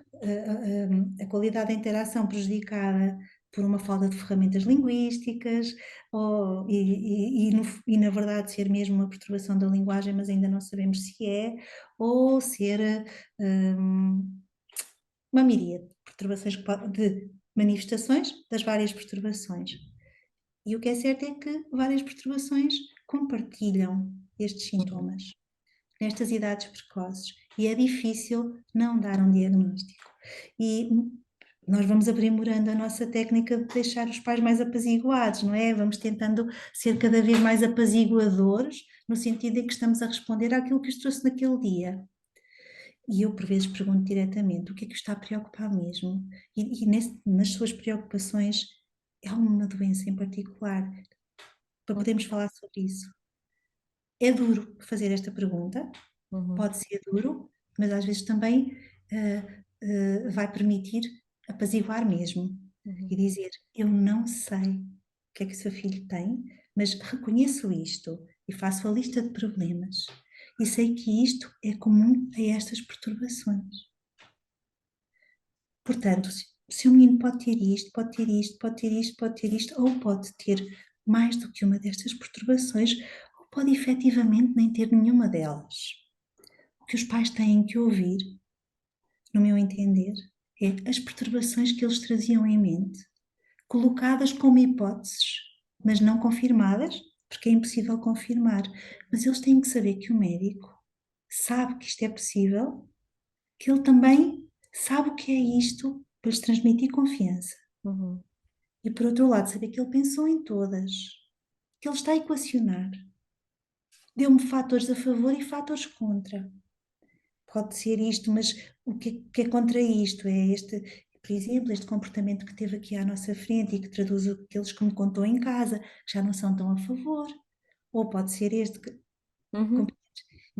a qualidade da interação prejudicada por uma falta de ferramentas linguísticas, e na verdade ser mesmo uma perturbação da linguagem, mas ainda não sabemos se é, ou ser uma miríade de perturbações, de manifestações das várias perturbações. E o que é certo é que várias perturbações compartilham estes sintomas nestas idades precoces e é difícil não dar um diagnóstico. E nós vamos aprimorando a nossa técnica de deixar os pais mais apaziguados, não é? Vamos tentando ser cada vez mais apaziguadores, no sentido em que estamos a responder àquilo que os trouxe naquele dia. E eu, por vezes, pergunto diretamente o que é que está a preocupar mesmo? Nas suas preocupações, há uma doença em particular? Para podermos falar sobre isso. É duro fazer esta pergunta, Uhum. pode ser duro, mas às vezes também vai permitir apaziguar mesmo Uhum. e dizer: eu não sei o que é que o seu filho tem, mas reconheço isto e faço a lista de problemas e sei que isto é comum a estas perturbações. Portanto, se o menino pode ter isto, pode ter isto, pode ter isto, pode ter isto, ou pode ter mais do que uma destas perturbações, ou pode efetivamente nem ter nenhuma delas. O que os pais têm que ouvir, no meu entender, é as perturbações que eles traziam em mente, colocadas como hipóteses, mas não confirmadas, porque é impossível confirmar. Mas eles têm que saber que o médico sabe que isto é possível, que ele também sabe o que é isto, para lhes transmitir confiança. Uhum. E por outro lado, saber que ele pensou em todas, que ele está a equacionar. Deu-me fatores a favor e fatores contra. Pode ser isto, mas o que é contra isto? É este, por exemplo, este comportamento que teve aqui à nossa frente e que traduz aqueles que me contou em casa, que já não são tão a favor. Ou pode ser este que. Uhum.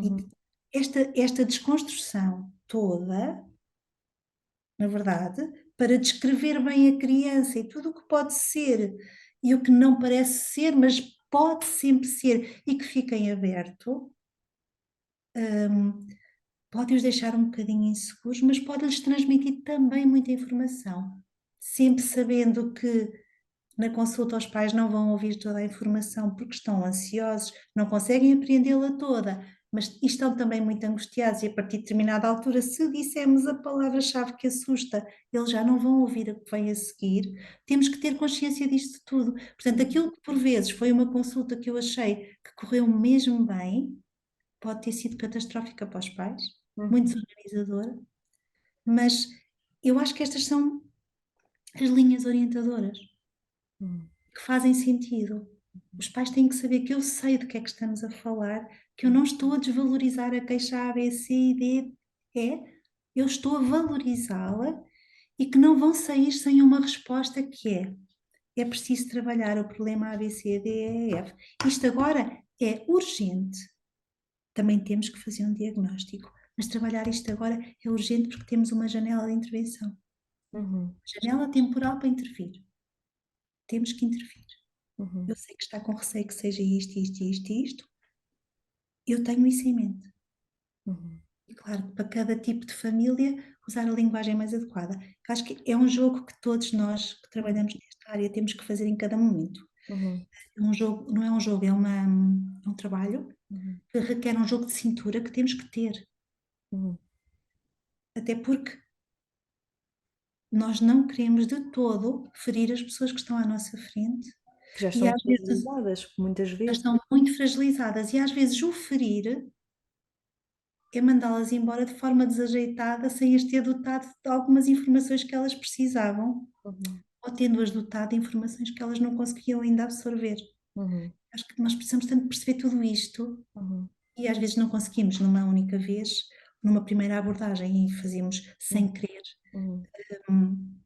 E Uhum. esta desconstrução toda, na verdade, para descrever bem a criança e tudo o que pode ser e o que não parece ser, mas pode sempre ser e que fica em aberto, pode-os deixar um bocadinho inseguros, mas pode-lhes transmitir também muita informação. Sempre sabendo que na consulta os pais não vão ouvir toda a informação porque estão ansiosos, não conseguem apreendê-la toda, mas estão também muito angustiados e a partir de determinada altura, se dissermos a palavra-chave que assusta, eles já não vão ouvir o que vem a seguir. Temos que ter consciência disto tudo. Portanto, aquilo que por vezes foi uma consulta que eu achei que correu mesmo bem, pode ter sido catastrófica para os pais, muito Uhum. desorganizadora, mas eu acho que estas são as linhas orientadoras Uhum. que fazem sentido. Os pais têm que saber que eu sei do que é que estamos a falar, que eu não estou a desvalorizar a queixa A, B, C e D, eu estou a valorizá-la e que não vão sair sem uma resposta que é preciso trabalhar o problema A, B, C, D, E, F. Isto agora é urgente. Também temos que fazer um diagnóstico, mas trabalhar isto agora é urgente porque temos uma janela de intervenção. Uhum. Janela temporal para intervir. Temos que intervir. Uhum. Eu sei que está com receio que seja isto, isto, isto e isto. Eu tenho isso em mente. Uhum. E claro, que para cada tipo de família, usar a linguagem mais adequada. Acho que é um jogo que todos nós que Uhum. trabalhamos nesta área temos que fazer em cada momento. Uhum. É um jogo, não é um jogo, é um trabalho Uhum. que requer um jogo de cintura que temos que ter. Uhum. Até porque nós não queremos de todo ferir as pessoas que estão à nossa frente Que já e estão às vezes fragilizadas, muitas já vezes. estão muito fragilizadas e às vezes o ferir é mandá-las embora de forma desajeitada, sem as ter dotado de algumas informações que elas precisavam, Uhum, ou tendo-as dotado de informações que elas não conseguiam ainda absorver. uhum, Acho que nós precisamos tanto perceber tudo isto uhum, e às vezes não conseguimos numa única vez, numa primeira abordagem, e fazemos sem querer uhum, hum,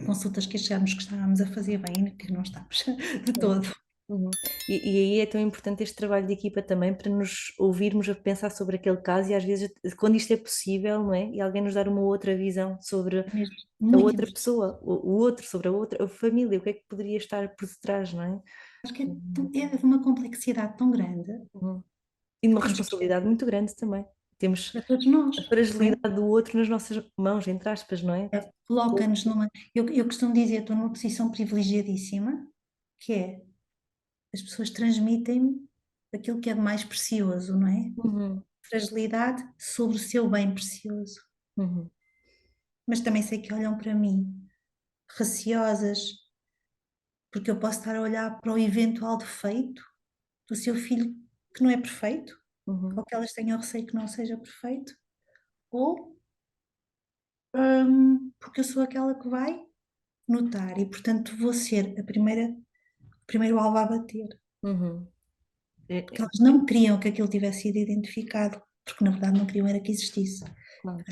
consultas que achamos que estávamos a fazer bem, que não estamos de uhum, todo. uhum. E aí é tão importante este trabalho de equipa também para nos ouvirmos a pensar sobre aquele caso e às vezes quando isto é possível, não é? E alguém nos dar uma outra visão sobre É mesmo a muito outra importante. pessoa, o outro, sobre a outra, a família, o que é que poderia estar por detrás, não é? Acho que Uhum, é de uma complexidade tão grande uhum. E de que uma temos que estar responsabilidade muito grande também. Temos para todos nós, a não é? fragilidade do outro nas nossas mãos, entre aspas, não é? Coloca-nos numa. Eu costumo dizer, estou numa posição privilegiadíssima, que é as pessoas transmitem-me aquilo que é de mais precioso, não é? Uhum, Fragilidade sobre o seu bem precioso. uhum, Mas também sei que olham para mim receosas, porque eu posso estar a olhar para o eventual defeito do seu filho que não é perfeito, uhum, ou que elas tenham receio que não seja perfeito, ou porque eu sou aquela que vai notar e, portanto, vou ser a primeira, o primeiro alvo a bater. uhum. É, Porque elas não queriam que aquilo tivesse sido identificado, porque na verdade não queriam era que existisse. claro.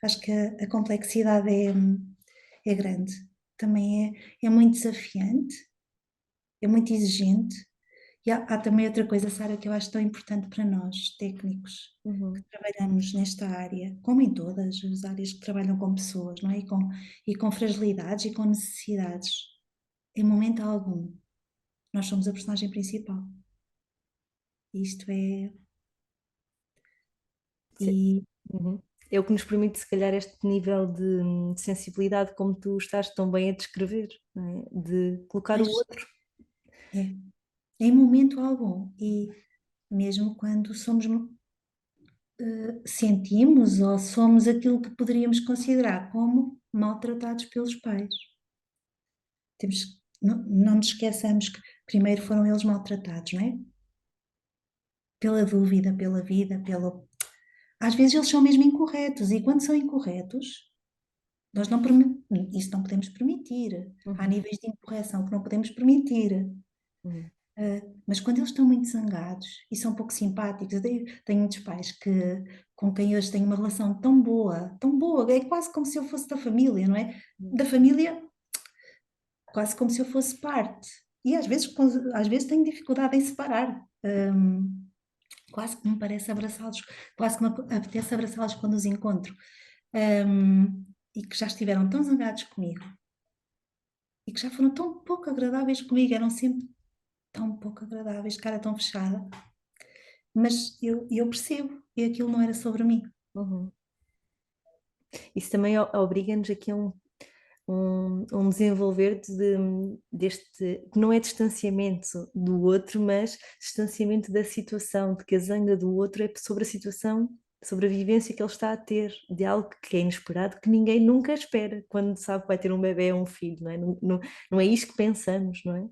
Acho que a complexidade é grande. Também é muito desafiante, é muito exigente. E há também outra coisa, Sara, que eu acho tão importante para nós, técnicos, que Uhum, trabalhamos nesta área, como em todas as áreas que trabalham com pessoas, não é? E com fragilidades e com necessidades. Em momento algum, nós somos a personagem principal. Isto é. sim. E Uhum. É o que nos permite, se calhar, este nível de sensibilidade, como tu estás tão bem a descrever, não é? De colocar o mas outro. é, em momento algum. E mesmo quando sentimos ou somos aquilo que poderíamos considerar como maltratados pelos pais. Não nos esqueçamos que primeiro foram eles maltratados, não é? Pela dúvida, pela vida, pelo. Às vezes eles são mesmo incorretos, e quando são incorretos, nós não isso não podemos permitir. Há Uhum, níveis de incorreção que não podemos permitir. uhum, Mas quando eles estão muito zangados e são pouco simpáticos, eu tenho muitos pais com quem hoje tenho uma relação tão boa, é quase como se eu fosse da família, não é? Da família, quase como se eu fosse parte. E às vezes tenho dificuldade em separar. Quase que me parece abraçá-los, quase que me apetece abraçá-los quando os encontro. E que já estiveram tão zangados comigo e que já foram tão pouco agradáveis comigo, eram sempre tão pouco agradáveis, de cara tão fechada. Mas eu percebo, e aquilo não era sobre mim. uhum. Isso também obriga-nos aqui a um desenvolver deste, que não é distanciamento do outro, mas distanciamento da situação, de que a zanga do outro é sobre a situação, sobre a vivência que ele está a ter, de algo que é inesperado, que ninguém nunca espera quando sabe que vai ter um bebê ou um filho, não é? Não é isto que pensamos, não é?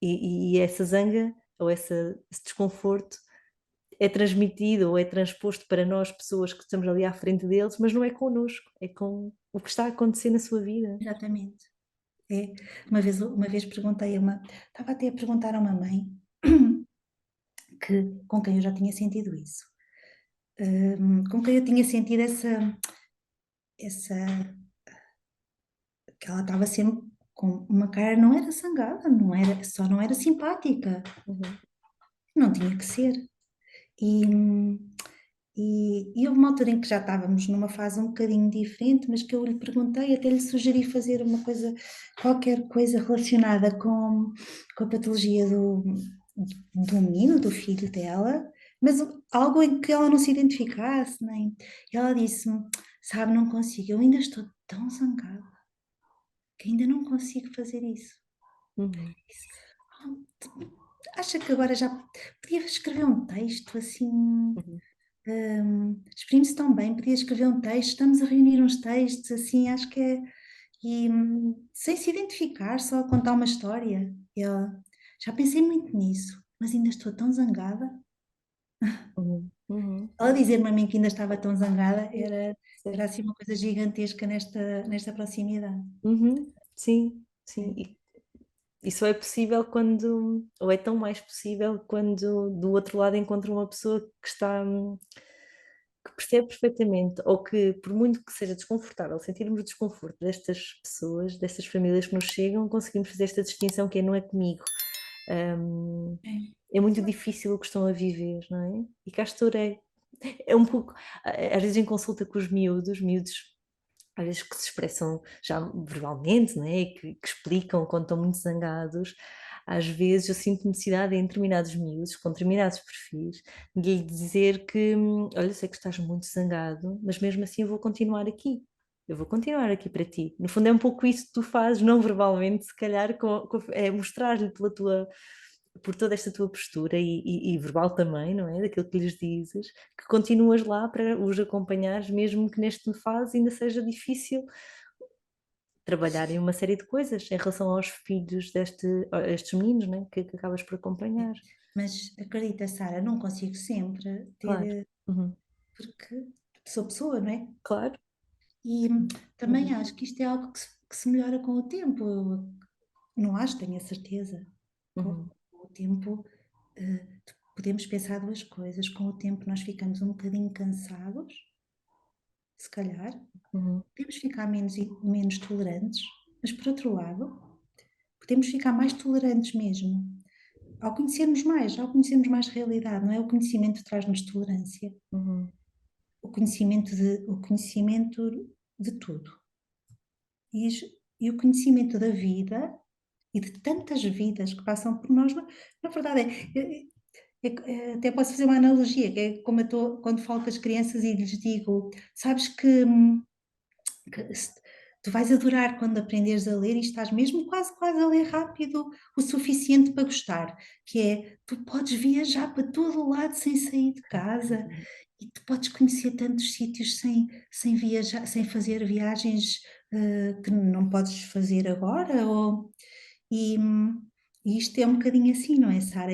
E essa zanga ou esse desconforto é transmitido ou é transposto para nós, pessoas que estamos ali à frente deles, mas não é connosco, é com o que está a acontecer na sua vida. Exatamente. É. Uma vez estava até a perguntar a uma mãe com quem eu já tinha sentido isso. Com quem eu tinha sentido essa, que ela estava sempre com uma cara, não era zangada, só não era simpática, Uhum, não tinha que ser. E, e houve uma altura em que já estávamos numa fase um bocadinho diferente, mas que eu lhe perguntei, até lhe sugeri fazer qualquer coisa relacionada com a patologia do menino, do filho dela, mas algo em que ela não se identificasse, nem. E ela disse-me: Sabe, não consigo, eu ainda estou tão zangada que ainda não consigo fazer isso. uhum, Acha que agora já podia escrever um texto assim? uhum, Exprime-se tão bem, podia escrever um texto, estamos a reunir uns textos, assim, acho que é. E sem se identificar, só a contar uma história. E ela, já pensei muito nisso, mas ainda estou tão zangada. uhum. Uhum. Ela dizer-me a mim que ainda estava tão zangada era Certo. assim uma coisa gigantesca nesta proximidade. Uhum. Sim, sim. É, E só é possível quando, ou é tão mais possível quando do outro lado encontra uma pessoa que está, que percebe perfeitamente, ou que, por muito que seja desconfortável, sentirmos o desconforto destas pessoas, destas famílias que nos chegam, conseguimos fazer esta distinção que é não é comigo. Hum, é. é muito difícil o que estão a viver, não é? E cá estarei. É um pouco, às vezes em consulta com os miúdos às vezes que se expressam já verbalmente, né? Que explicam quando estão muito zangados, às vezes eu sinto necessidade em determinados miúdos, com determinados perfis, de lhe dizer que, olha, eu sei que estás muito zangado, mas mesmo assim eu vou continuar aqui. Eu vou continuar aqui para ti. No fundo é um pouco isso que tu fazes, não verbalmente, se calhar, é mostrar-lhe por toda esta tua postura e verbal também, não é? Daquilo que lhes dizes, que continuas lá para os acompanhares, mesmo que nesta fase ainda seja difícil trabalhar em uma série de coisas em relação aos filhos a estes meninos, né? Que acabas por acompanhar. Mas acredita, Sara, não consigo sempre ter, Claro. Uhum. porque sou pessoa, não é? Claro. E também acho que isto é algo que se melhora com o tempo. Não acho, tenho a certeza. Com Uhum. o tempo, podemos pensar duas coisas. Com o tempo, nós ficamos um bocadinho cansados, se calhar. Uhum. Podemos ficar menos tolerantes, mas por outro lado, podemos ficar mais tolerantes mesmo. Ao conhecermos mais realidade, não é? O conhecimento traz-nos tolerância. Uhum. O conhecimento de tudo. E, e o conhecimento da vida e de tantas vidas que passam por nós, na verdade, até posso fazer uma analogia, que é como eu estou, quando falo com as crianças e lhes digo, sabes que tu vais adorar quando aprenderes a ler e estás mesmo quase, quase a ler rápido o suficiente para gostar, que é, tu podes viajar para todo o lado sem sair de casa e tu podes conhecer tantos sítios sem viajar, sem fazer viagens que não podes fazer agora, e, e isto é um bocadinho assim, não é, Sara?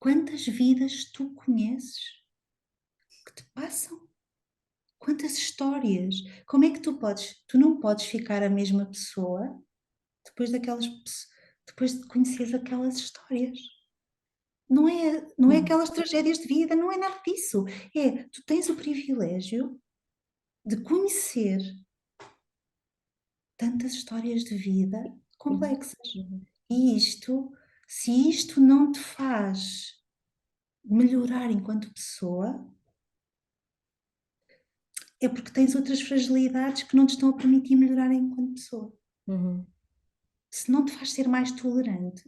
Quantas vidas tu conheces que te passam? Quantas histórias? Como é que tu não podes ficar a mesma pessoa depois de conheceres aquelas histórias? Não é Uhum. aquelas tragédias de vida, não é nada disso. Tu tens o privilégio de conhecer tantas histórias de vida Uhum. complexas. Uhum. E se isto não te faz melhorar enquanto pessoa, é porque tens outras fragilidades que não te estão a permitir melhorar enquanto pessoa. Uhum. Se não te faz ser mais tolerante,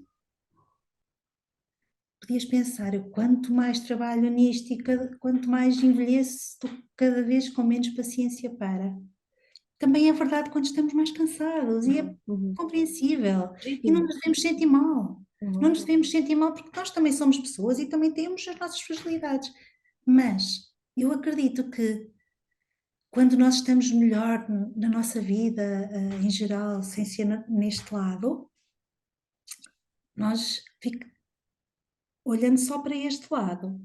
podias pensar, eu quanto mais trabalho nisto e quanto mais envelheço, estou cada vez com menos paciência para. Também é verdade quando estamos mais cansados e é Uhum. Uhum. compreensível. E não Legítimo. nos devemos sentir mal. Não Uhum. nos devemos sentir mal porque nós também somos pessoas e também temos as nossas fragilidades. Mas eu acredito que quando nós estamos melhor na nossa vida, em geral, sem ser neste lado, nós, olhando só para este lado,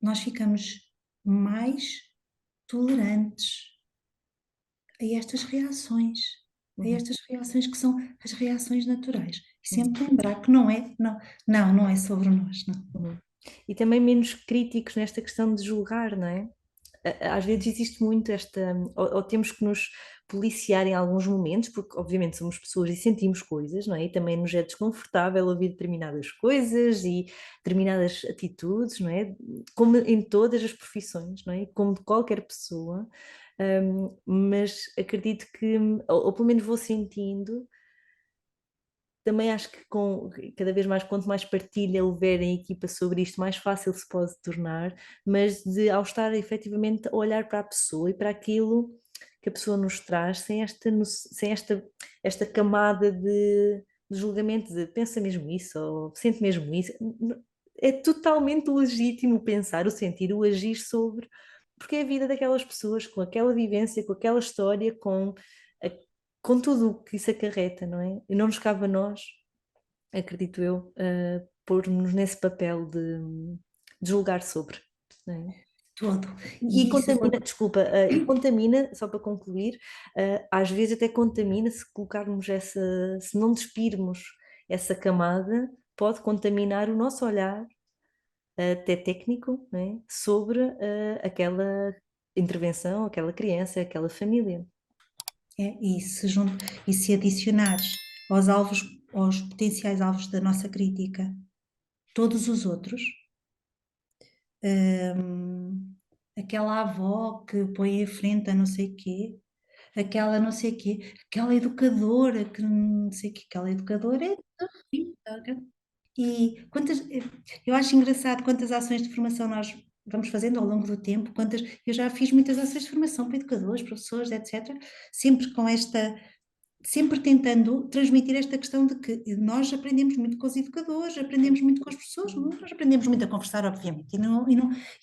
nós ficamos mais tolerantes a Uhum. estas reações que são as reações naturais. E Uhum. sempre lembrar que não é sobre nós, não. Uhum. E também menos críticos nesta questão de julgar, não é? Às vezes existe muito esta, ou temos que nos policiar em alguns momentos, porque obviamente somos pessoas e sentimos coisas, não é? E também nos é desconfortável ouvir determinadas coisas e determinadas atitudes, não é? Como em todas as profissões, não é? Como de qualquer pessoa, mas acredito que, ou pelo menos vou sentindo também acho que cada vez mais, quanto mais partilha houver em equipa sobre isto, mais fácil se pode tornar, mas ao estar efetivamente a olhar para a pessoa e para aquilo que a pessoa nos traz, esta camada de julgamento de pensa mesmo isso, ou sente mesmo isso, é totalmente legítimo pensar, o sentir, o agir sobre, porque é a vida daquelas pessoas, com aquela vivência, com aquela história, a com tudo o que isso acarreta, não é? E não nos cabe a nós, acredito eu, pôr-nos nesse papel de julgar sobre. Não é? todo. E E isso contamina, desculpa, e contamina, só para concluir, às vezes até contamina se colocarmos se não despirmos essa camada, pode contaminar o nosso olhar, até técnico, não é? Sobre aquela intervenção, aquela criança, aquela família. e se adicionares aos alvos, aos potenciais alvos da nossa crítica, todos os outros, hum, aquela avó que põe em frente a não sei quê, aquela não sei quê, aquela educadora que não sei quê, aquela educadora é terrível. E quantas, eu acho engraçado quantas ações de formação nós vamos fazendo ao longo do tempo, quantas, eu já fiz muitas ações de formação para educadores, professores, etc., sempre com esta, sempre tentando transmitir esta questão de que nós aprendemos muito com os educadores, aprendemos muito com as pessoas, nós aprendemos muito a conversar, obviamente,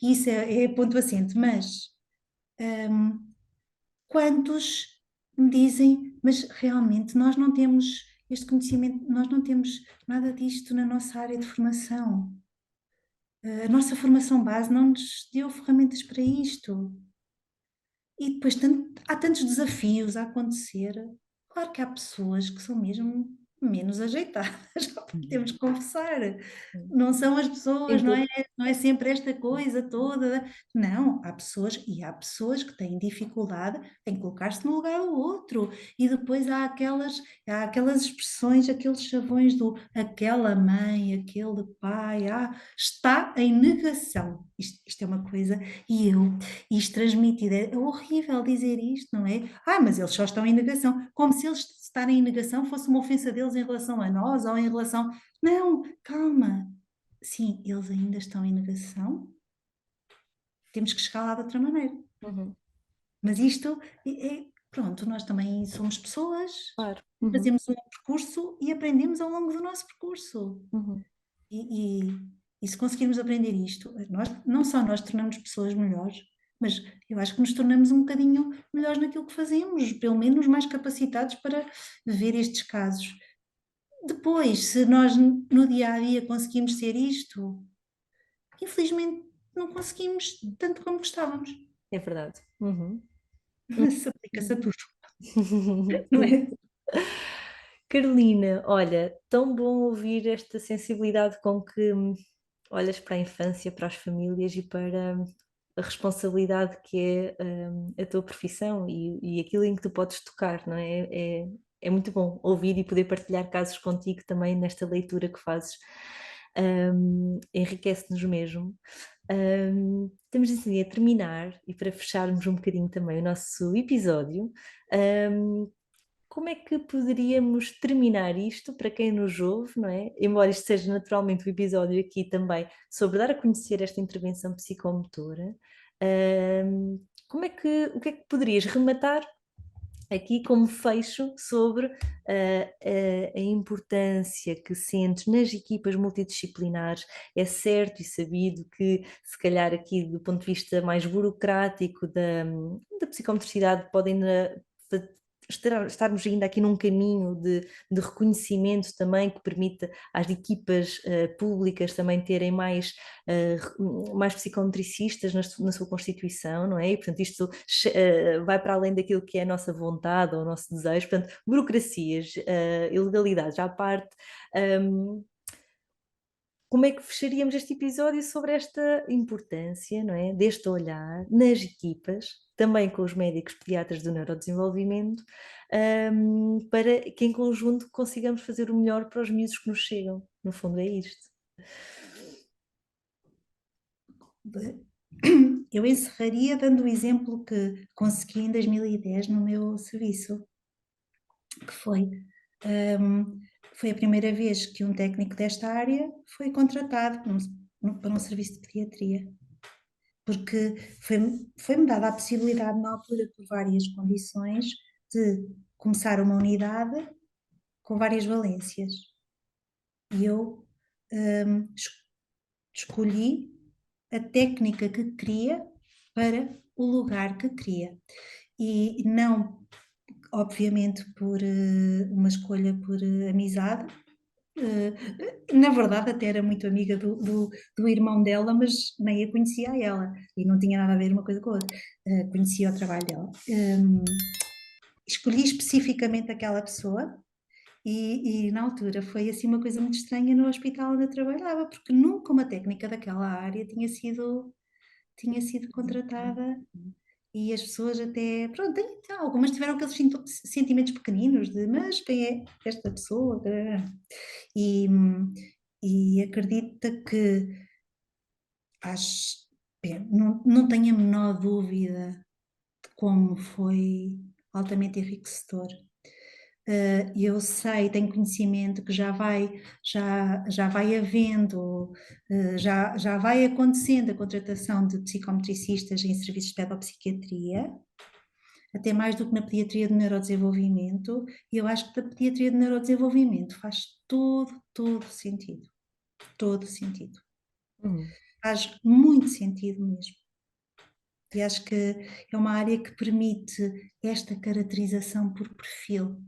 e isso é ponto assente, mas quantos me dizem, mas realmente nós não temos este conhecimento, nós não temos nada disto na nossa área de formação. A nossa formação base não nos deu ferramentas para isto. E depois há tantos desafios a acontecer. Claro que há pessoas que são mesmo menos ajeitadas, temos que confessar. Não são as pessoas, Em todo. não é sempre esta coisa toda. Não, há pessoas que têm dificuldade em colocar-se no lugar do outro. E depois há aquelas expressões, aqueles chavões do aquela mãe, aquele pai, está em negação. Isto é uma coisa, e eu isto transmitido. É horrível dizer isto, não é? Mas eles só estão em negação. Como se eles estarem em negação fosse uma ofensa deles em relação a nós ou em relação. Não, calma. Sim, eles ainda estão em negação. Temos que chegar lá de outra maneira. Uhum, Mas isto pronto, nós também somos pessoas, claro. Uhum, fazemos um percurso e aprendemos ao longo do nosso percurso. uhum. E, e, e se conseguirmos aprender isto, nós, não só nós tornamos pessoas melhores, mas eu acho que nos tornamos um bocadinho melhores naquilo que fazemos, pelo menos mais capacitados para ver estes casos. Depois, se nós no dia a dia conseguimos ser isto, infelizmente não conseguimos tanto como gostávamos. É verdade. Uhum. Se aplica-se a tudo, não Sim. é? Carolina, olha, tão bom ouvir esta sensibilidade com que olhas para a infância, para as famílias e para a responsabilidade que é a tua profissão e aquilo em que tu podes tocar, não é? É muito bom ouvir e poder partilhar casos contigo também nesta leitura que fazes. Enriquece-nos mesmo. Estamos assim a terminar e para fecharmos um bocadinho também o nosso episódio, um, como é que poderíamos terminar isto para quem nos ouve, não é? Embora isto seja naturalmente o episódio aqui também sobre dar a conhecer esta intervenção psicomotora, o que é que poderias rematar aqui como fecho sobre a importância que sentes nas equipas multidisciplinares? É certo e sabido que, se calhar, aqui do ponto de vista mais burocrático da psicomotricidade, podem estarmos ainda aqui num caminho de reconhecimento também que permita às equipas públicas também terem mais psicometricistas na sua constituição, não é? E, portanto, isto vai para além daquilo que é a nossa vontade ou o nosso desejo, portanto, burocracias, ilegalidades à parte. Um, como é que fecharíamos este episódio sobre esta importância, não é, deste olhar nas equipas, também com os médicos pediatras do neurodesenvolvimento, para que em conjunto consigamos fazer o melhor para os miúdos que nos chegam. No fundo é isto. Eu encerraria dando o exemplo que consegui em 2010 no meu serviço, que hum, foi a primeira vez que um técnico desta área foi contratado para um serviço de pediatria, porque foi-me dada a possibilidade na altura, por várias condições, de começar uma unidade com várias valências. E eu es- escolhi a técnica que queria para o lugar que queria. E não, obviamente, por uma escolha por amizade, Na verdade, até era muito amiga do irmão dela, mas nem a conhecia a ela, e não tinha nada a ver uma coisa com a outra. Conhecia o trabalho dela. Escolhi especificamente aquela pessoa e na altura foi assim uma coisa muito estranha no hospital onde eu trabalhava, porque nunca uma técnica daquela área tinha sido contratada e as pessoas até, pronto, algumas tiveram aqueles sentimentos pequeninos de, mas quem é esta pessoa? E, e acredita que acho, bem, não tenho a menor dúvida de como foi altamente enriquecedor. Eu sei, tenho conhecimento que já vai havendo, já vai acontecendo a contratação de psicometricistas em serviços de pedopsiquiatria, até mais do que na pediatria de neurodesenvolvimento, e eu acho que da pediatria de neurodesenvolvimento faz todo sentido, todo sentido. Uhum. Faz muito sentido mesmo. E acho que é uma área que permite esta caracterização por perfil.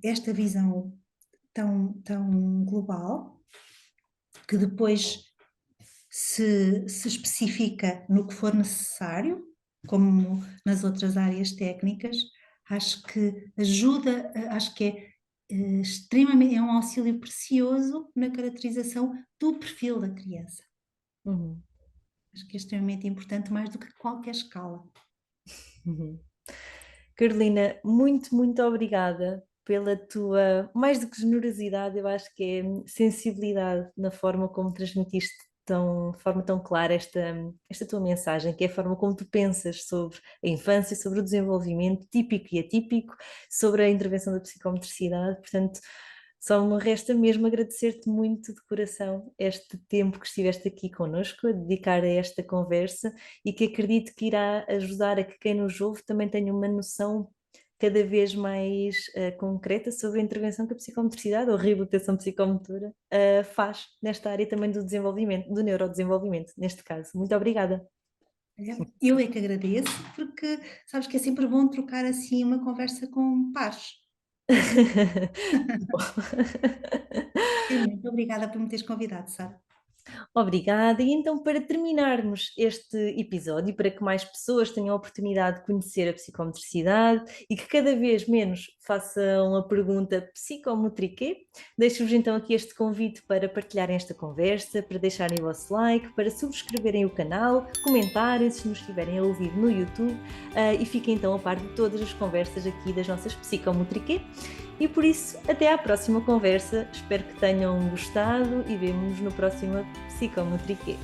Esta visão tão global, que depois se especifica no que for necessário, como nas outras áreas técnicas, acho que ajuda, acho que extremamente, é um auxílio precioso na caracterização do perfil da criança. Uhum. Acho que é extremamente importante, mais do que qualquer escala. Uhum. Carolina, muito obrigada pela tua, mais do que generosidade, eu acho que é sensibilidade na forma como transmitiste de forma tão clara esta tua mensagem, que é a forma como tu pensas sobre a infância, sobre o desenvolvimento típico e atípico, sobre a intervenção da psicomotricidade. Portanto, só me resta mesmo agradecer-te muito de coração este tempo que estiveste aqui connosco, a dedicar a esta conversa, e que acredito que irá ajudar a que quem nos ouve também tenha uma noção cada vez mais concreta sobre a intervenção que a psicomotricidade ou a reabilitação psicomotora faz nesta área também do desenvolvimento, do neurodesenvolvimento, neste caso. Muito obrigada. Eu é que agradeço, porque sabes que é sempre bom trocar assim uma conversa com pares. Sim, muito obrigada por me teres convidado, Sara. Obrigada. E então, para terminarmos este episódio, para que mais pessoas tenham a oportunidade de conhecer a psicomotricidade e que cada vez menos façam a pergunta psicomotriquê, deixo-vos então aqui este convite para partilharem esta conversa, para deixarem o vosso like, para subscreverem o canal, comentarem se nos estiverem a ouvir no YouTube, e fiquem então a par de todas as conversas aqui das nossas psicomotriquê. E por isso, até à próxima conversa. Espero que tenham gostado e vemo-nos no próximo Psicomotriquê.